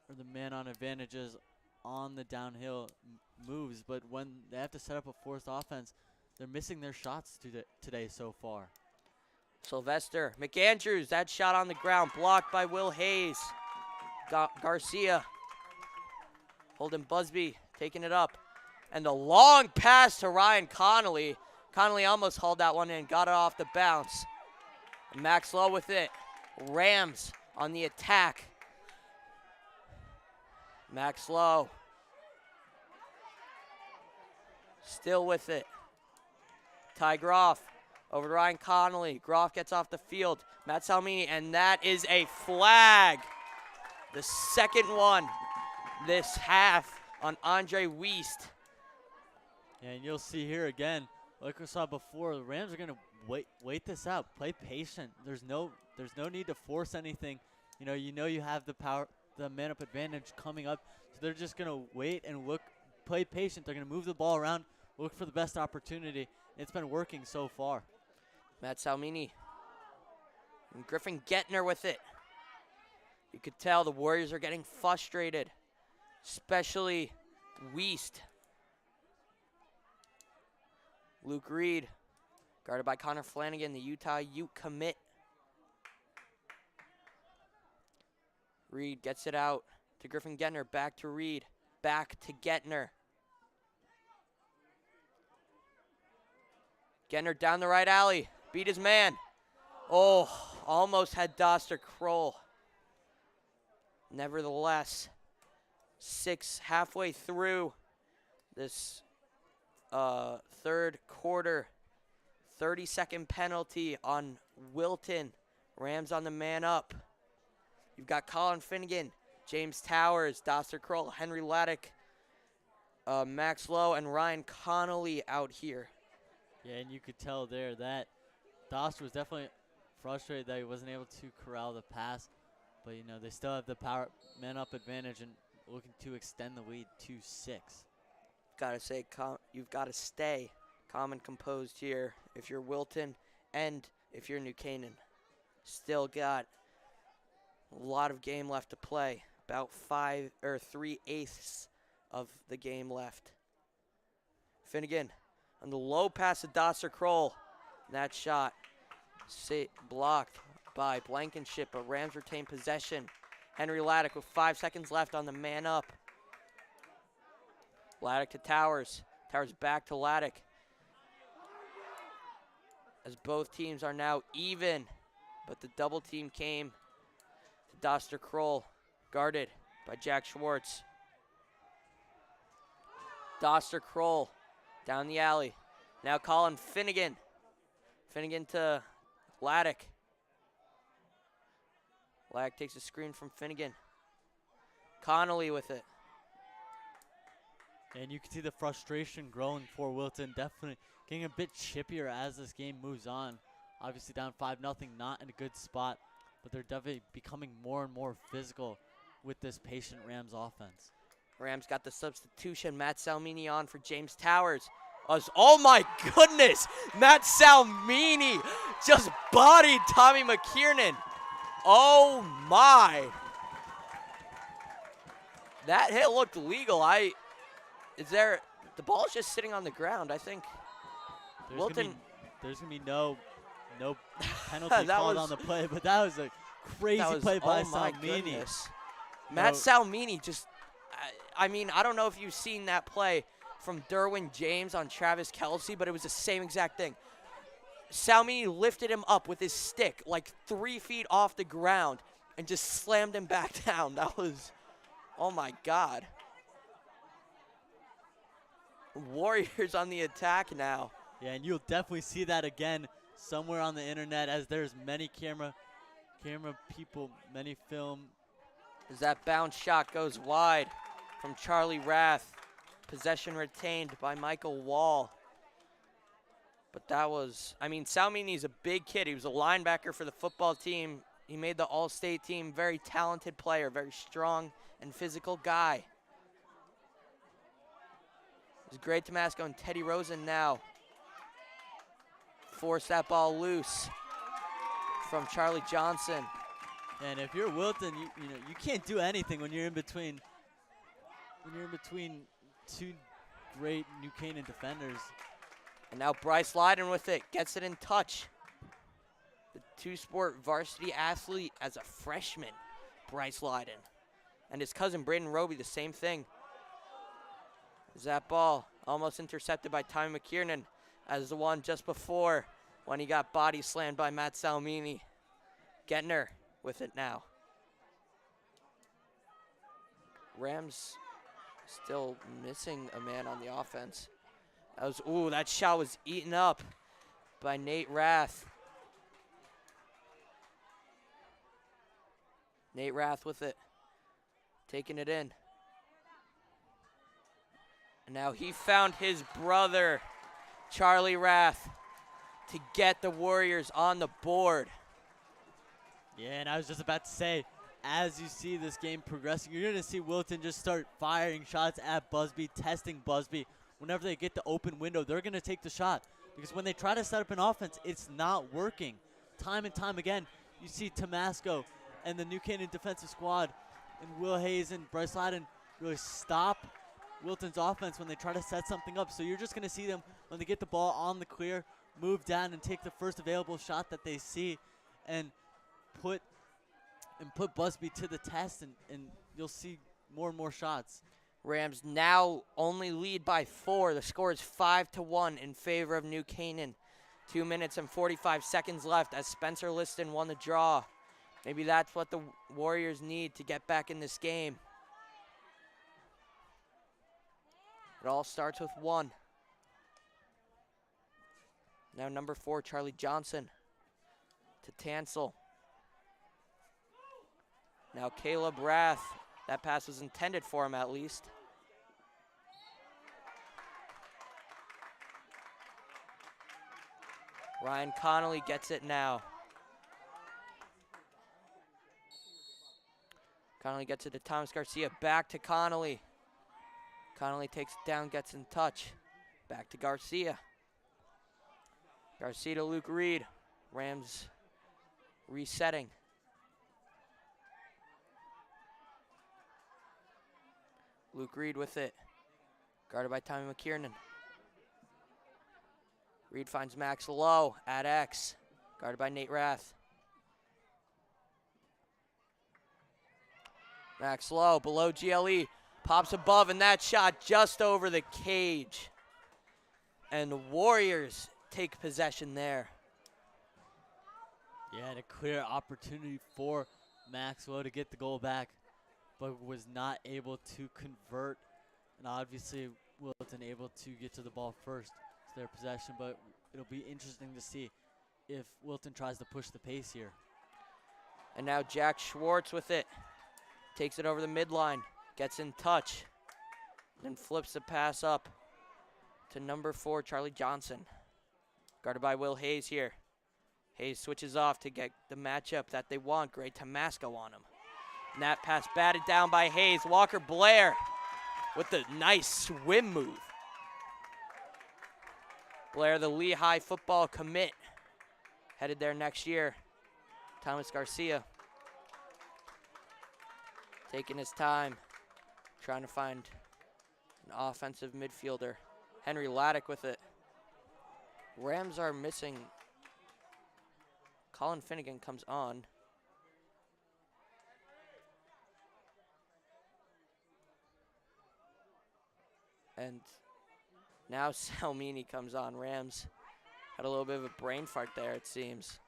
or the man-on advantages on the downhill moves. But when they have to set up a forced offense, they're missing their shots today so far. Sylvester, McAndrews, that shot on the ground, blocked by Will Hayes. Garcia, Holden Busby taking it up. And the long pass to Ryan Connolly. Connolly almost hauled that one in, got it off the bounce. And Max Lowe with it. Rams on the attack. Max Lowe still with it. Ty Groff over to Ryan Connolly. Groff gets off the field. Matt Salmini, and that is a flag. The second one this half on Andre Wiest. And you'll see here again, like we saw before, the Rams are going to wait this out, play patient. There's no need to force anything. You know you have the power, the man-up advantage coming up, so they're just going to wait and look, play patient. They're going to move the ball around, look for the best opportunity. It's been working so far. Matt Salmini and Griffin Gettner with it. You could tell the Warriors are getting frustrated, especially Wiest. Luke Reed, guarded by Connor Flanagan, the Utah Ute commit. Reed gets it out to Griffin Gettner, back to Reed, back to Gettner. Gettner down the right alley, beat his man. Oh, almost had Doster Kroll. Nevertheless, halfway through this third quarter, 30-second penalty on Wilton. Rams on the man up. You've got Colin Finnegan, James Towers, Doster Kroll, Henry Laddick, Max Lowe, and Ryan Connolly out here. Yeah, and you could tell there that Doster was definitely frustrated that he wasn't able to corral the pass. But, they still have the power man-up advantage and looking to extend the lead to 6. Got to say, you've got to stay calm and composed here if you're Wilton and if you're New Canaan. Still got a lot of game left to play. About 3/8 of the game left. Finnegan on the low pass to Doster Kroll. That shot blocked by Blankenship, but Rams retain possession. Henry Laddick with 5 seconds left on the man up. Laddick to Towers. Towers back to Laddick. As both teams are now even, but the double team came to Doster Kroll, guarded by Jack Schwartz. Doster Kroll down the alley. Now Colin Finnegan. Finnegan to Laddick. Laddick takes a screen from Finnegan. Connolly with it. And you can see the frustration growing for Wilton, definitely getting a bit chippier as this game moves on. Obviously down 5-0, not in a good spot, but they're definitely becoming more and more physical with this patient Rams offense. Rams got the substitution. Matt Salmini on for James Towers. Oh my goodness! Matt Salmini just bodied Tommy McKiernan. Oh my! That hit looked legal. The ball's just sitting on the ground. I think Wilton. There's gonna be no penalty called on the play, but that was a crazy play by Salmini. Matt Salmini just, I mean, I don't know if you've seen that play from Derwin James on Travis Kelce, but it was the same exact thing. Salmini lifted him up with his stick like 3 feet off the ground and just slammed him back down. That was, oh my God. Warriors on the attack now. Yeah, and you'll definitely see that again somewhere on the internet, as there's many camera people, many film. As that bounce shot goes wide from Charlie Rath. Possession retained by Michael Wall. But that was, I mean, Salmini's a big kid. He was a linebacker for the football team. He made the All-State team. Very talented player, very strong and physical guy. It's great Tomasco and Teddy Rosen now. Force that ball loose from Charlie Johnson. And if you're Wilton, you can't do anything when you're in between two great New Canaan defenders. And now Bryce Lyden with it, gets it in touch. The two-sport varsity athlete as a freshman, Bryce Lyden. And his cousin Braden Roby, the same thing. Is that ball almost intercepted by Tommy McKiernan as the one just before when he got body slammed by Matt Salmini. Gettner with it now. Rams still missing a man on the offense. That shot was eaten up by Nate Rath. Nate Rath with it, taking it in. And now he found his brother, Charlie Rath, to get the Warriors on the board. Yeah, and I was just about to say, as you see this game progressing, you're going to see Wilton just start firing shots at Busby, testing Busby. Whenever they get the open window, they're going to take the shot. Because when they try to set up an offense, it's not working. Time and time again, you see Tomasco and the New Canaan defensive squad and Will Hayes and Bryce Lyden really stop Wilton's offense when they try to set something up. So you're just going to see them, when they get the ball on the clear, move down and take the first available shot that they see and put Busby to the test, and you'll see more and more shots. Rams now only lead by 4. The score is 5-1 in favor of New Canaan. 2 minutes and 45 seconds left as Spencer Liston won the draw. Maybe that's what the Warriors need to get back in this game. It all starts with 1. Now number 4, Charlie Johnson to Tansel. Now Caleb Rath. That pass was intended for him at least. Ryan Connolly gets it now. Connolly gets it to Thomas Garcia. Back to Connolly. Connolly takes it down, gets in touch. Back to Garcia. Garcia to Luke Reed. Rams resetting. Luke Reed with it. Guarded by Tommy McKiernan. Reed finds Max Lowe at X. Guarded by Nate Rath. Max Lowe below GLE. Pops above, and that shot just over the cage. And the Warriors take possession there. Yeah, and a clear opportunity for Max Lowe to get the goal back, but was not able to convert. And obviously, Wilton able to get to the ball first. It's their possession, but it'll be interesting to see if Wilton tries to push the pace here. And now Jack Schwartz with it. Takes it over the midline. Gets in touch. Then flips the pass up to number 4, Charlie Johnson. Guarded by Will Hayes here. Hayes switches off to get the matchup that they want. Great Tomasco on him. And that pass batted down by Hayes. Walker Blair with the nice swim move. Blair, the Lehigh football commit, headed there next year. Thomas Garcia taking his time. trying to find an offensive midfielder. Henry Laddick with it. Rams are missing. Colin Finnegan comes on. And now Salmini comes on. Rams had a little bit of a brain fart there, it seems.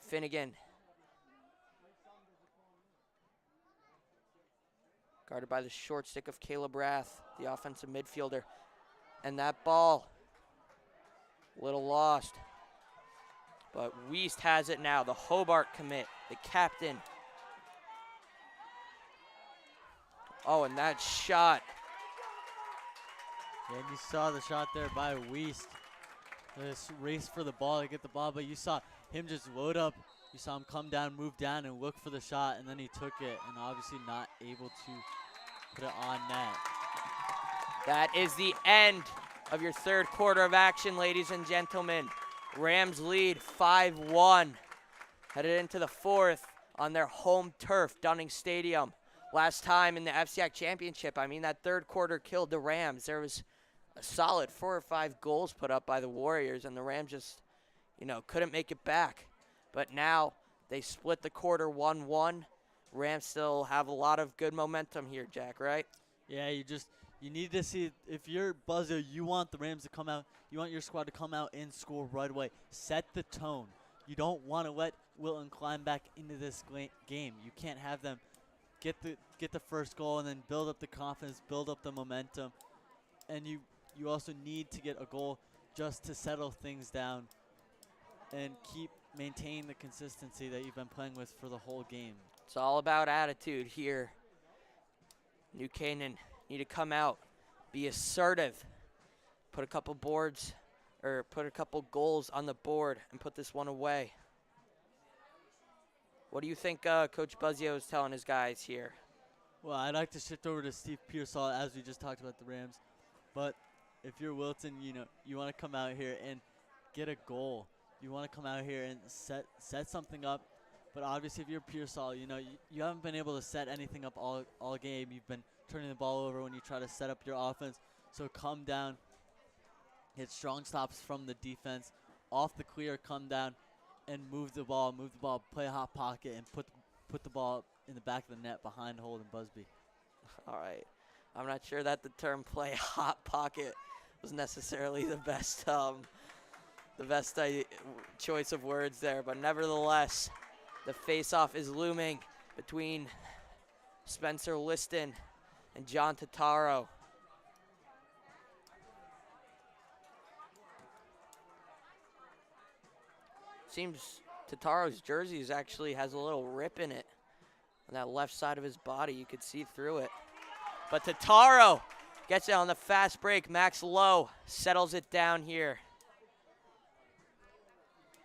Finnegan. Guarded by the short stick of Caleb Rath, the offensive midfielder. And that ball, a little lost. But Wiest has it now, the Hobart commit, the captain. Oh, and that shot. Yeah, and you saw the shot there by Wiest. This race for the ball to get the ball, but you saw him just load up. You saw him come down, move down, and look for the shot, and then he took it, and obviously not able to put it on net. That is the end of your third quarter of action, ladies and gentlemen. Rams lead 5-1. Headed into the fourth on their home turf, Dunning Stadium. Last time in the FCIAC championship, I mean, that third quarter killed the Rams. There was a solid 4 or 5 goals put up by the Warriors, and the Rams just, couldn't make it back. But now they split the quarter 1-1. Rams still have a lot of good momentum here, Jack, right? Yeah, you need to see, if you're Buzzer, you want the Rams to come out, you want your squad to come out and score right away. Set the tone. You don't want to let Wilton climb back into this game. You can't have them get the first goal and then build up the confidence, build up the momentum. And you also need to get a goal just to settle things down and maintain the consistency that you've been playing with for the whole game. It's all about attitude here. New Canaan need to come out, be assertive, put a couple goals on the board and put this one away. What do you think Coach Buzzio is telling his guys here? Well, I'd like to shift over to Steve Pearsall as we just talked about the Rams. But if you're Wilton, you want to come out here and get a goal. You want to come out here and set something up. But obviously, if you're Pearsall, you haven't been able to set anything up all game. You've been turning the ball over when you try to set up your offense. So come down, hit strong stops from the defense, off the clear, come down, and move the ball, play a hot pocket, and put the ball in the back of the net behind Holden Busby. All right. I'm not sure that the term "play hot pocket" was necessarily the best choice of words there, but nevertheless, the face-off is looming between Spencer Liston and John Totaro. Seems Tataro's jersey actually has a little rip in it. On that left side of his body, you could see through it. But Totaro gets it on the fast break. Max Lowe settles it down here.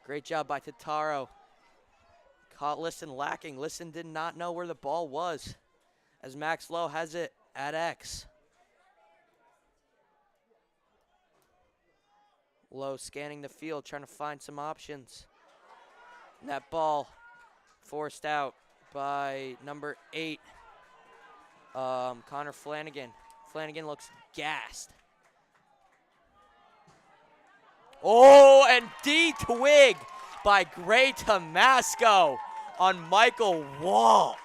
Great job by Totaro. Caught Liston lacking. Liston did not know where the ball was as Max Lowe has it at X. Lowe scanning the field, trying to find some options. And that ball forced out by number 8, Connor Flanagan. Flanagan looks gassed. Oh, and D-twig by Gray Tomasco on Michael Wall.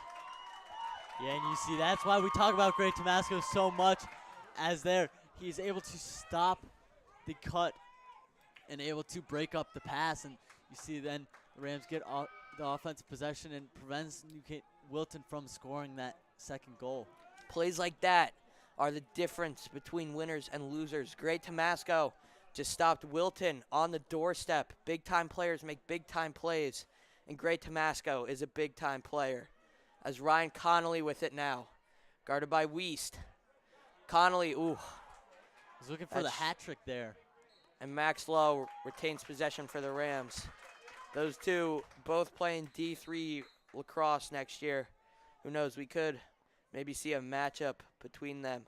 Yeah, and you see, that's why we talk about Gray Tomasco so much, as he's able to stop the cut and able to break up the pass. And you see then the Rams get the offensive possession and prevents Wilton from scoring that second goal. Plays like that are the difference between winners and losers. Gray Tomasco just stopped Wilton on the doorstep. Big-time players make big-time plays, and Gray Tomasco is a big-time player. As Ryan Connolly with it now, guarded by Wiest. Connolly, ooh. He's looking for the hat trick there. And Max Lowe retains possession for the Rams. Those two both playing D3 lacrosse next year. Who knows, we could maybe see a matchup between them.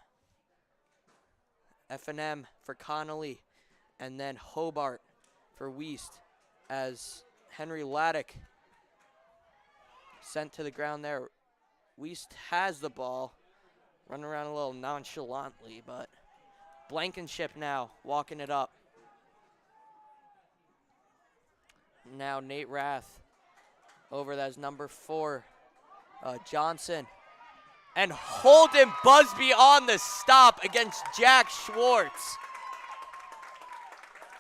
F&M for Connolly, and then Hobart for Wiest, as Henry Laddick sent to the ground there. Weist has the ball. Running around a little nonchalantly, but Blankenship now walking it up. Now Nate Rath over, that's number 4, Johnson. And Holden Busby on the stop against Jack Schwartz.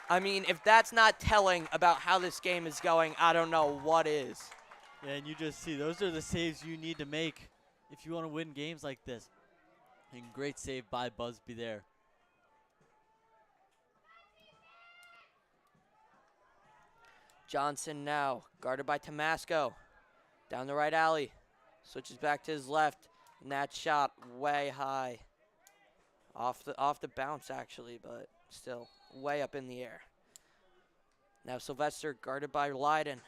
I mean, if that's not telling about how this game is going, I don't know what is. Yeah, and you just see those are the saves you need to make if you want to win games like this. And great save by Busby there. Johnson now guarded by Tomasco. Down the right alley. Switches back to his left. And that shot way high. Off the bounce actually, but still way up in the air. Now Sylvester guarded by Leiden.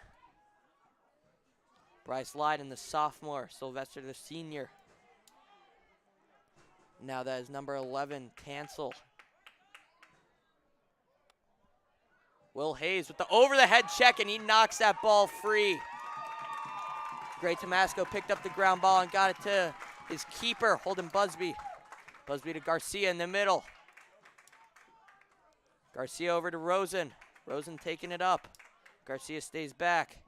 Bryce Leiden, the sophomore. Sylvester, the senior. Now that is number 11, Tansel. Will Hayes with the over-the-head check, and he knocks that ball free. Gray Tomasco picked up the ground ball and got it to his keeper, Holden Busby. Busby to Garcia in the middle. Garcia over to Rosen. Rosen taking it up. Garcia stays back.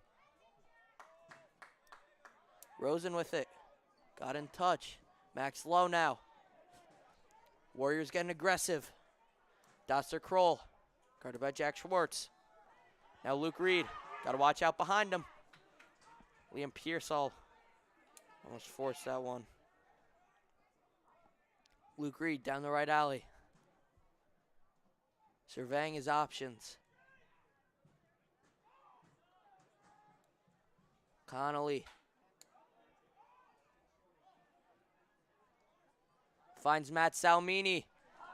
Rosen with it. Got in touch. Max low now. Warriors getting aggressive. Doster Kroll. Guarded by Jack Schwartz. Now Luke Reed. Got to watch out behind him. Liam Pearsall almost forced that one. Luke Reed down the right alley. Surveying his options. Connolly. Finds Matt Salmini.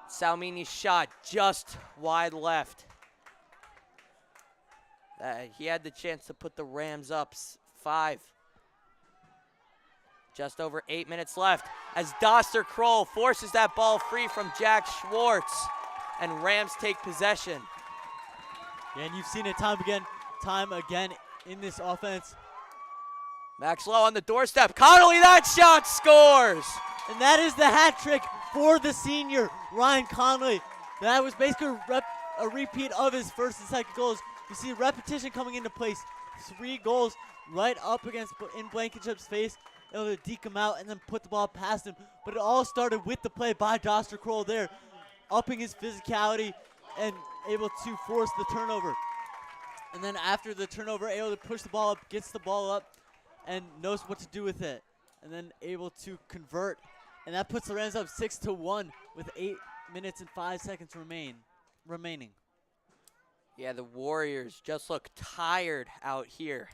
Salmini's shot just wide left. He had the chance to put the Rams up 5. Just over 8 minutes left as Doster Kroll forces that ball free from Jack Schwartz, and Rams take possession. Yeah, and you've seen it time again in this offense. Max Lowe on the doorstep. Connolly, that shot scores! And that is the hat trick for the senior, Ryan Connolly. That was basically a repeat of his first and second goals. You see repetition coming into place. 3 goals right up against in Blankenship's face, able to deke him out and then put the ball past him. But it all started with the play by Doster Kroll there, upping his physicality and able to force the turnover. And then after the turnover, able to push the ball up, gets the ball up, and knows what to do with it. And then able to convert. And that puts the Rams up 6-1 with 8 minutes and 5 seconds remaining. Yeah, the Warriors just look tired out here.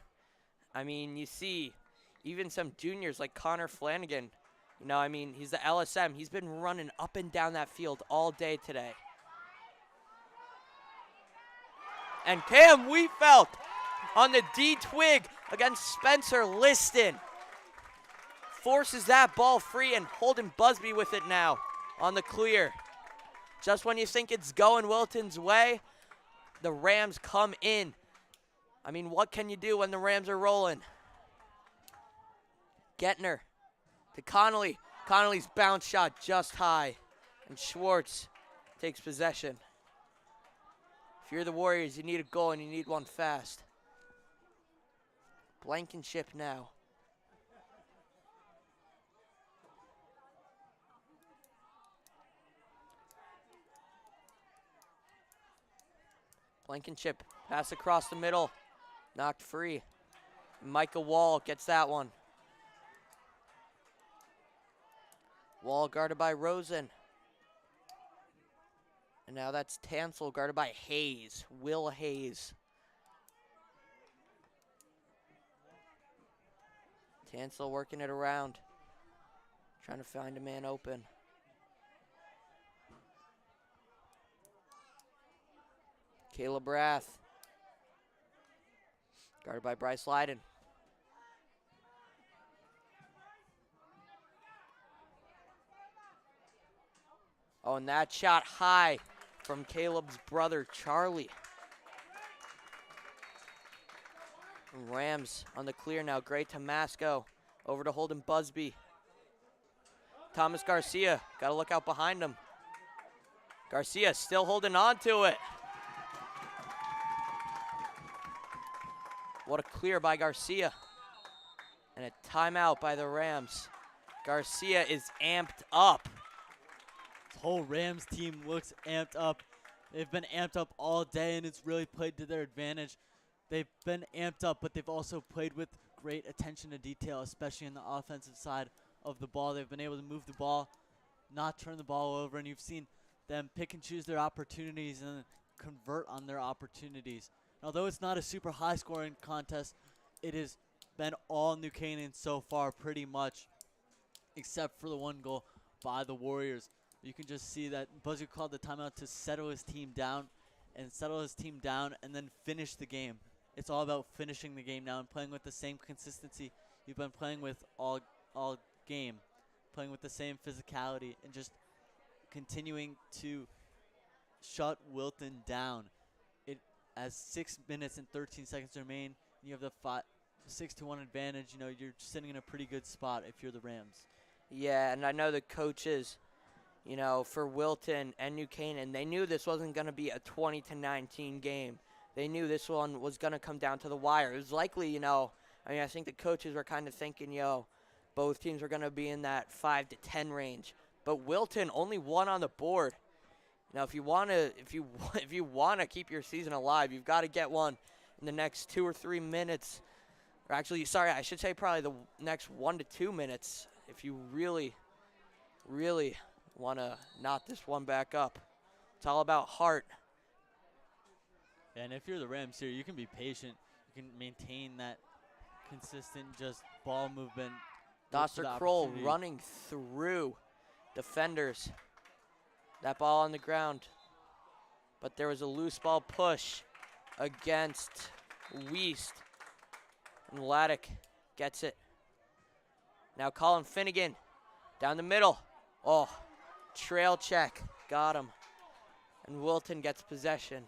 I mean, you see even some juniors like Connor Flanagan. You know, I mean, he's the LSM. He's been running up and down that field all day today. And Cam Wheatfeld on the D-twig against Spencer Liston. Forces that ball free, and Holden Busby with it now on the clear. Just when you think it's going Wilton's way, the Rams come in. I mean, what can you do when the Rams are rolling? Gettner to Connolly. Connolly's bounce shot just high, and Schwartz takes possession. If you're the Warriors, you need a goal, and you need one fast. Blankenship now. Blankenship, pass across the middle, knocked free. Micah Wall gets that one. Wall guarded by Rosen. And now that's Tansel guarded by Hayes, Will Hayes. Tansel working it around, trying to find a man open. Caleb Rath, guarded by Bryce Leiden. Oh, and that shot high from Caleb's brother, Charlie. And Rams on the clear now. Gray Tomasco over to Holden Busby. Thomas Garcia, got to look out behind him. Garcia still holding on to it. What a clear by Garcia. And a timeout by the Rams. Garcia is amped up. This whole Rams team looks amped up. They've been amped up all day, and it's really played to their advantage. They've been amped up, but they've also played with great attention to detail, especially on the offensive side of the ball. They've been able to move the ball, not turn the ball over, and you've seen them pick and choose their opportunities and convert on their opportunities. Although it's not a super high-scoring contest, it has been all New Canaan so far pretty much, except for the one goal by the Warriors. You can just see that Buzzer called the timeout to settle his team down and then finish the game. It's all about finishing the game now and playing with the same consistency you've been playing with all game, playing with the same physicality and just continuing to shut Wilton down. It has 6 minutes and 13 seconds to remain. You have the 6-1 advantage. You know, you're sitting in a pretty good spot if you're the Rams. Yeah, and I know the coaches, you know, for Wilton and New Canaan, they knew this wasn't going to be a 20-19 game. They knew this one was going to come down to the wire. It was likely, you know, I mean, I think the coaches were kind of thinking, both teams were going to be in that 5-10 range. But Wilton only one on the board. Now, if you want to keep your season alive, you've got to get one in the next 2 or 3 minutes. Or actually, sorry, I should say probably the next 1 to 2 minutes if you really, really want to knot this one back up. It's all about heart. And if you're the Rams here, you can be patient. You can maintain that consistent just ball movement. Doster Kroll running through defenders. That ball on the ground. But there was a loose ball push against Wiest. And Laddick gets it. Now Colin Finnegan down the middle. Oh, trail check. Got him. And Wilton gets possession.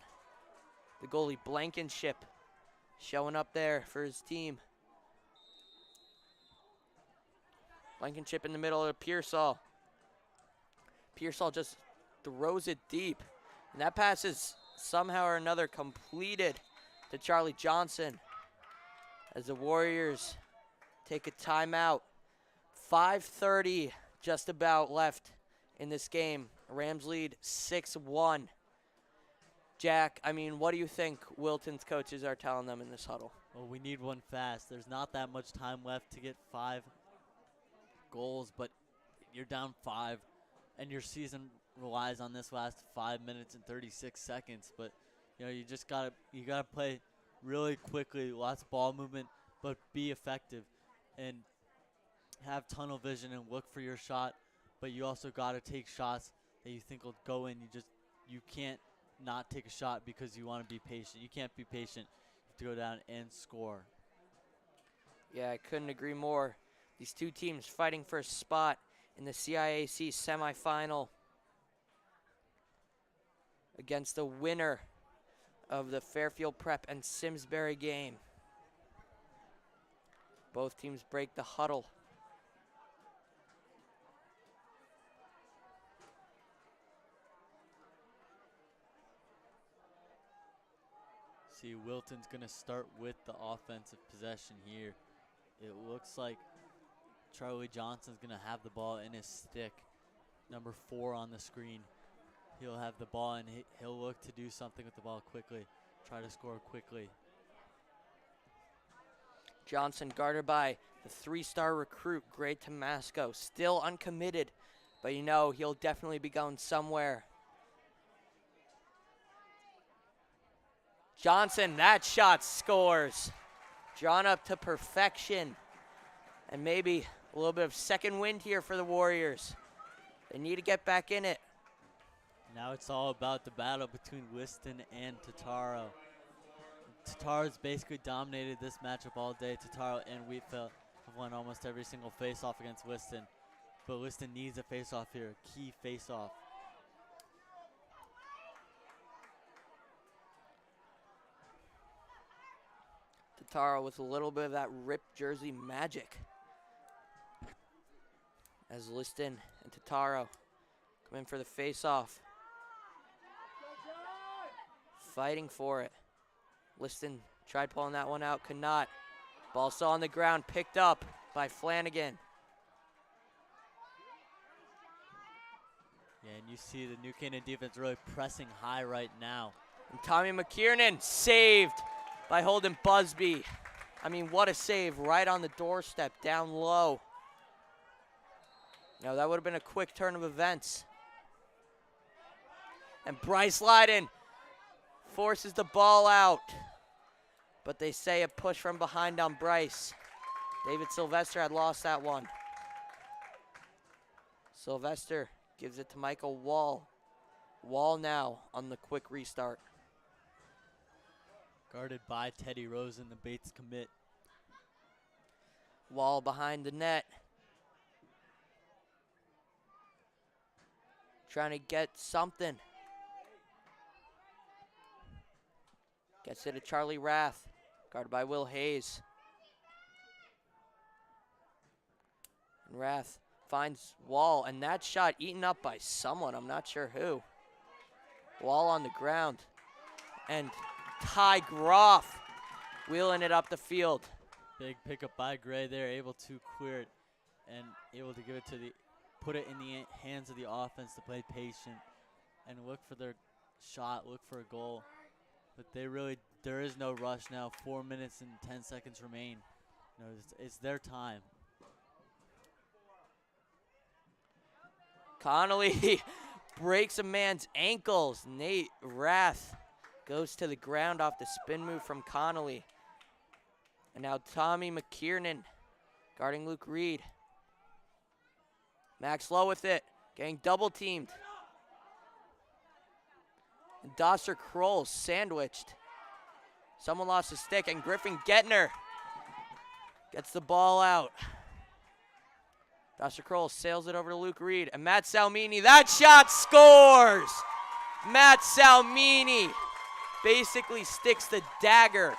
The goalie Blankenship showing up there for his team. Blankenship in the middle of Pearsall. Pearsall just throws it deep. And that pass is somehow or another completed to Charlie Johnson as the Warriors take a timeout. 5:30 just about left in this game. Rams lead 6-1. Jack, I mean, what do you think Wilton's coaches are telling them in this huddle? Well, we need one fast. There's not that much time left to get 5 goals, but you're down 5, and your season relies on this last 5 minutes and 36 seconds. But you just gotta play really quickly, lots of ball movement, but be effective and have tunnel vision and look for your shot. But you also gotta take shots that you think will go in. You can't not take a shot because you want to be patient. You can't be patient. You have to go down and score. Yeah, I couldn't agree more. These two teams fighting for a spot in the CIAC semifinal against the winner of the Fairfield Prep and Simsbury game. Both teams break the huddle. See, Wilton's going to start with the offensive possession here. It looks like Charlie Johnson's going to have the ball in his stick. Number 4 on the screen. He'll have the ball, and he'll look to do something with the ball quickly. Try to score quickly. Johnson guarded by the 3-star recruit, Greg Tomasco. Still uncommitted, but he'll definitely be going somewhere. Johnson, that shot scores. Drawn up to perfection. And maybe a little bit of second wind here for the Warriors. They need to get back in it. Now it's all about the battle between Liston and Tataro. Tataro's basically dominated this matchup all day. Tataro and Wheatfield have won almost every single face-off against Liston. But Liston needs a face-off here, a key face-off. Tataro with a little bit of that ripped jersey magic. as Liston and Tataro come in for the face-off. Fighting for it. Liston tried pulling that one out, could not. Ball still on the ground, picked up by Flanagan. Yeah, and you see the New Canaan defense really pressing high right now. And Tommy McKiernan saved by Holden Busby. I mean, what a save, right on the doorstep, down low. Now, that would have been a quick turn of events. And Bryce Lyden forces the ball out. But they say a push from behind on Bryce. David Sylvester had lost that one. Sylvester gives it to Michael Wall. Wall now on the quick restart. Guarded by Teddy Rosen, the Bates commit. Wall behind the net. Trying to get something. Gets it to Charlie Rath. Guarded by Will Hayes. And Rath finds Wall, and that shot eaten up by someone. I'm not sure who. Wall on the ground. And Ty Groff wheeling it up the field. Big pickup by Gray there, able to clear it and able to give it to put it in the hands of the offense to play patient and look for their shot, look for a goal. But there is no rush now. 4 minutes and 10 seconds remain. You know, it's their time. Connolly breaks a man's ankles. Nate Rath goes to the ground off the spin move from Connolly. And now Tommy McKiernan guarding Luke Reed. Max Lowe with it, getting double teamed. And Doster Kroll sandwiched. Someone lost his stick, and Griffin Getner gets the ball out. Doster Kroll sails it over to Luke Reed, and Matt Salmini, that shot scores! Matt Salmini basically sticks the dagger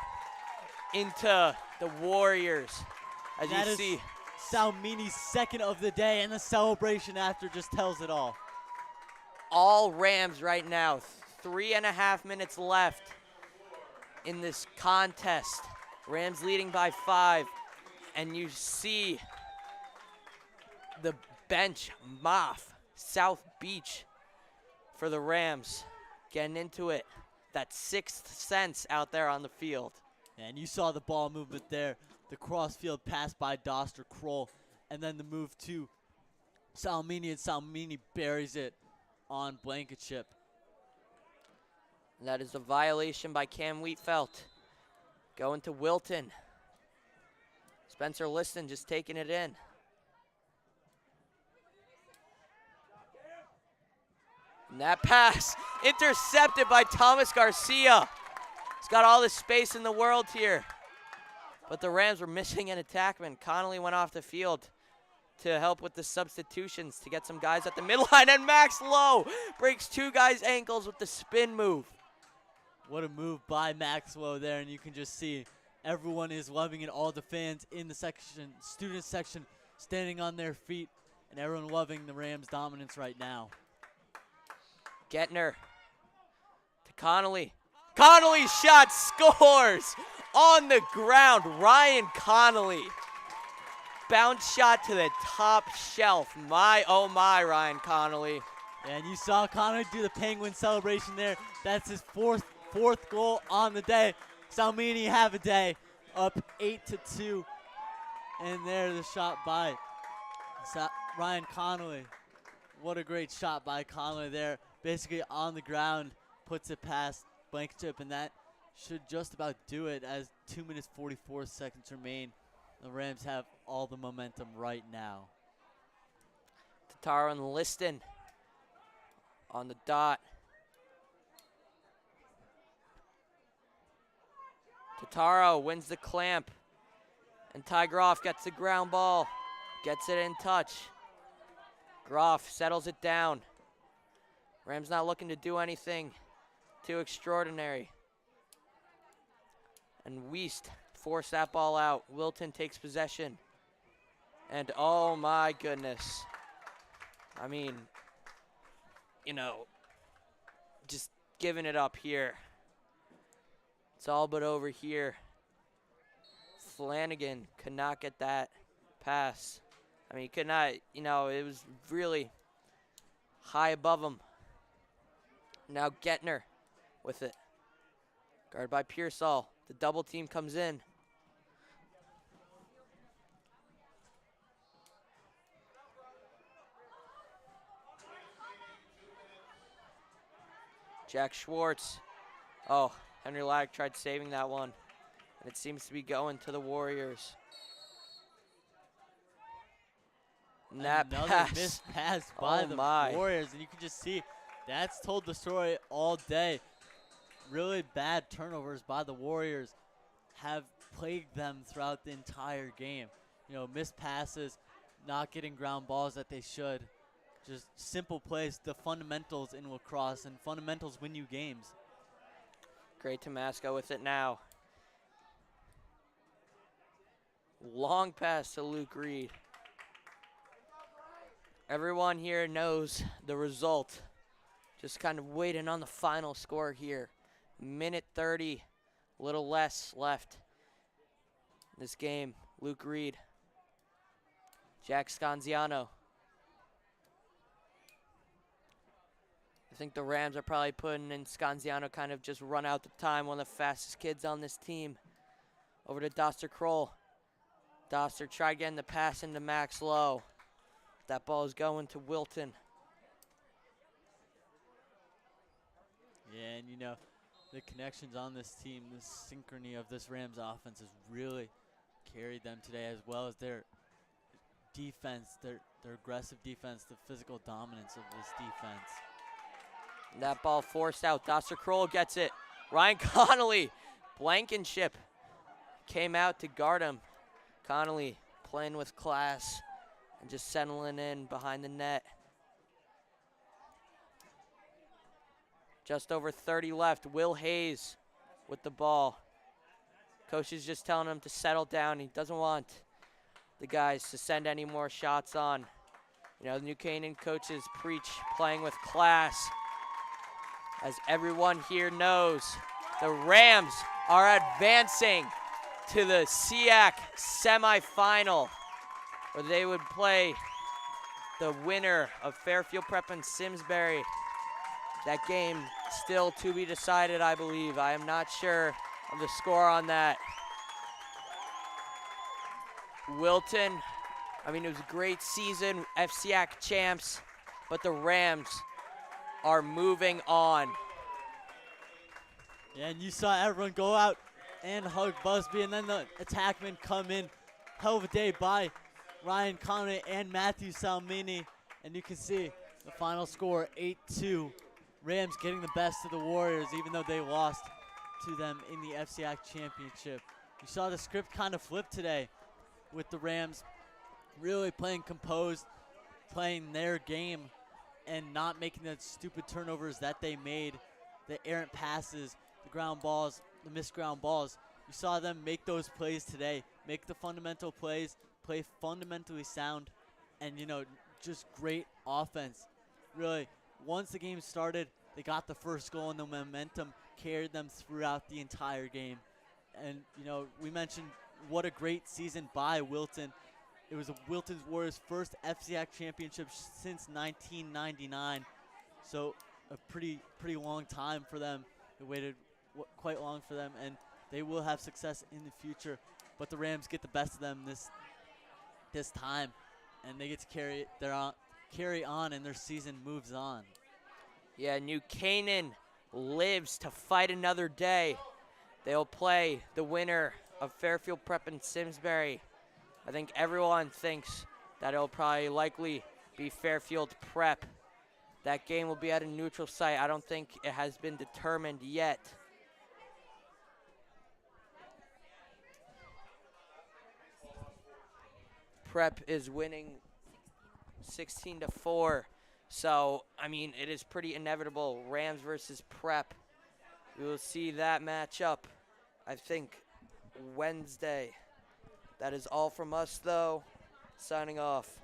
into the Warriors, as you see. Salmini's second of the day, and the celebration after just tells it all. All Rams right now. 3.5 minutes left in this contest. Rams leading by 5, and you see the bench, Moff, South Beach for the Rams, getting into it. That sixth sense out there on the field. And you saw the ball movement there. The cross-field pass by Doster Kroll, and then the move to Salmini, and Salmini buries it on Blankenship. And that is a violation by Cam Wheatfeld. Going to Wilton. Spencer Liston just taking it in. And that pass intercepted by Thomas Garcia. He's got all the space in the world here. But the Rams were missing an attackman. Connolly went off the field to help with the substitutions to get some guys at the midline. And Max Lowe breaks 2 guys' ankles with the spin move. What a move by Max Lowe there. And you can just see everyone is loving it. All the fans in the section, student section, standing on their feet. And everyone loving the Rams' dominance right now. Getner to Connolly. Connolly's shot scores on the ground. Ryan Connolly. Bounce shot to the top shelf. My, oh my, Ryan Connolly. And you saw Connolly do the Penguin celebration there. That's his fourth goal on the day. Salmini have a day, up 8-2. And there the shot by Ryan Connolly. What a great shot by Connolly there. Basically on the ground, puts it past Blankenship, and that should just about do it as 2 minutes 44 seconds remain. The Rams have all the momentum right now. Tataro and Liston on the dot. Tataro wins the clamp, and Ty Groff gets the ground ball, gets it in touch. Groff settles it down. Rams not looking to do anything too extraordinary. And Wiest forced that ball out. Wilton takes possession. And oh my goodness. I mean, you know, just giving it up here. It's all but over here. Flanagan could not get that pass. I mean, he could not, you know, it was really high above him. Now Gettner with it. Guarded by Pearsall. The double team comes in. Jack Schwartz. Oh, Henry Lack tried saving that one. And it seems to be going to the Warriors. And that Another pass. missed pass by the Warriors, and you can just see that's told the story all day. Really bad turnovers by the Warriors have plagued them throughout the entire game. You know, missed passes, not getting ground balls that they should. Just simple plays, the fundamentals in lacrosse, and fundamentals win you games. Great Tomasco with it now. Long pass to Luke Reed. Everyone here knows the result. Just kind of waiting on the final score here. Minute 30, a little less left in this game. Luke Reed. Jack Scanziano. I think the Rams are probably putting in Scanziano, kind of just run out the time, one of the fastest kids on this team. Over to Doster Kroll. Doster tried getting the pass into Max Lowe. That ball is going to Wilton. Yeah, and you know, the connections on this team, the synchrony of this Rams offense has really carried them today, as well as their defense, their aggressive defense, the physical dominance of this defense. That ball forced out. Doster Kroll gets it. Ryan Connolly, Blankenship, came out to guard him. Connolly playing with class and just settling in behind the net. Just over 30 left. Will Hayes with the ball. Coach is just telling him to settle down. He doesn't want the guys to send any more shots on. You know, the New Canaan coaches preach playing with class. As everyone here knows, the Rams are advancing to the CIAC semifinal, where they would play the winner of Fairfield Prep and Simsbury. That game still to be decided, I believe. I am not sure of the score on that. Wilton, I mean, it was a great season, FCIAC champs, but the Rams are moving on. Yeah, and you saw everyone go out and hug Busby, and then the attackmen come in. Hell of a day by Ryan Connolly and Matthew Salmini. And you can see the final score, 8-2. Rams getting the best of the Warriors, even though they lost to them in the FCIAC championship. You saw the script kind of flip today with the Rams really playing composed, playing their game, and not making the stupid turnovers that they made, the errant passes, the ground balls, the missed ground balls. You saw them make those plays today, make the fundamental plays, play fundamentally sound, and, you know, just great offense. Really, once the game started, they got the first goal, and the momentum carried them throughout the entire game. And, you know, we mentioned what a great season by Wilton. It was Wilton's Warriors' first FCIAC championship since 1999. So a pretty long time for them. They waited quite long for them, and they will have success in the future. But the Rams get the best of them this time, and they get to carry on, and their season moves on. Yeah, New Canaan lives to fight another day. They'll play the winner of Fairfield Prep and Simsbury. I think everyone thinks that it'll probably likely be Fairfield Prep. That game will be at a neutral site. I don't think it has been determined yet. Prep is winning 16-4. So, I mean, it is pretty inevitable. Rams versus Prep. We will see that matchup, I think, Wednesday. That is all from us, though. Signing off.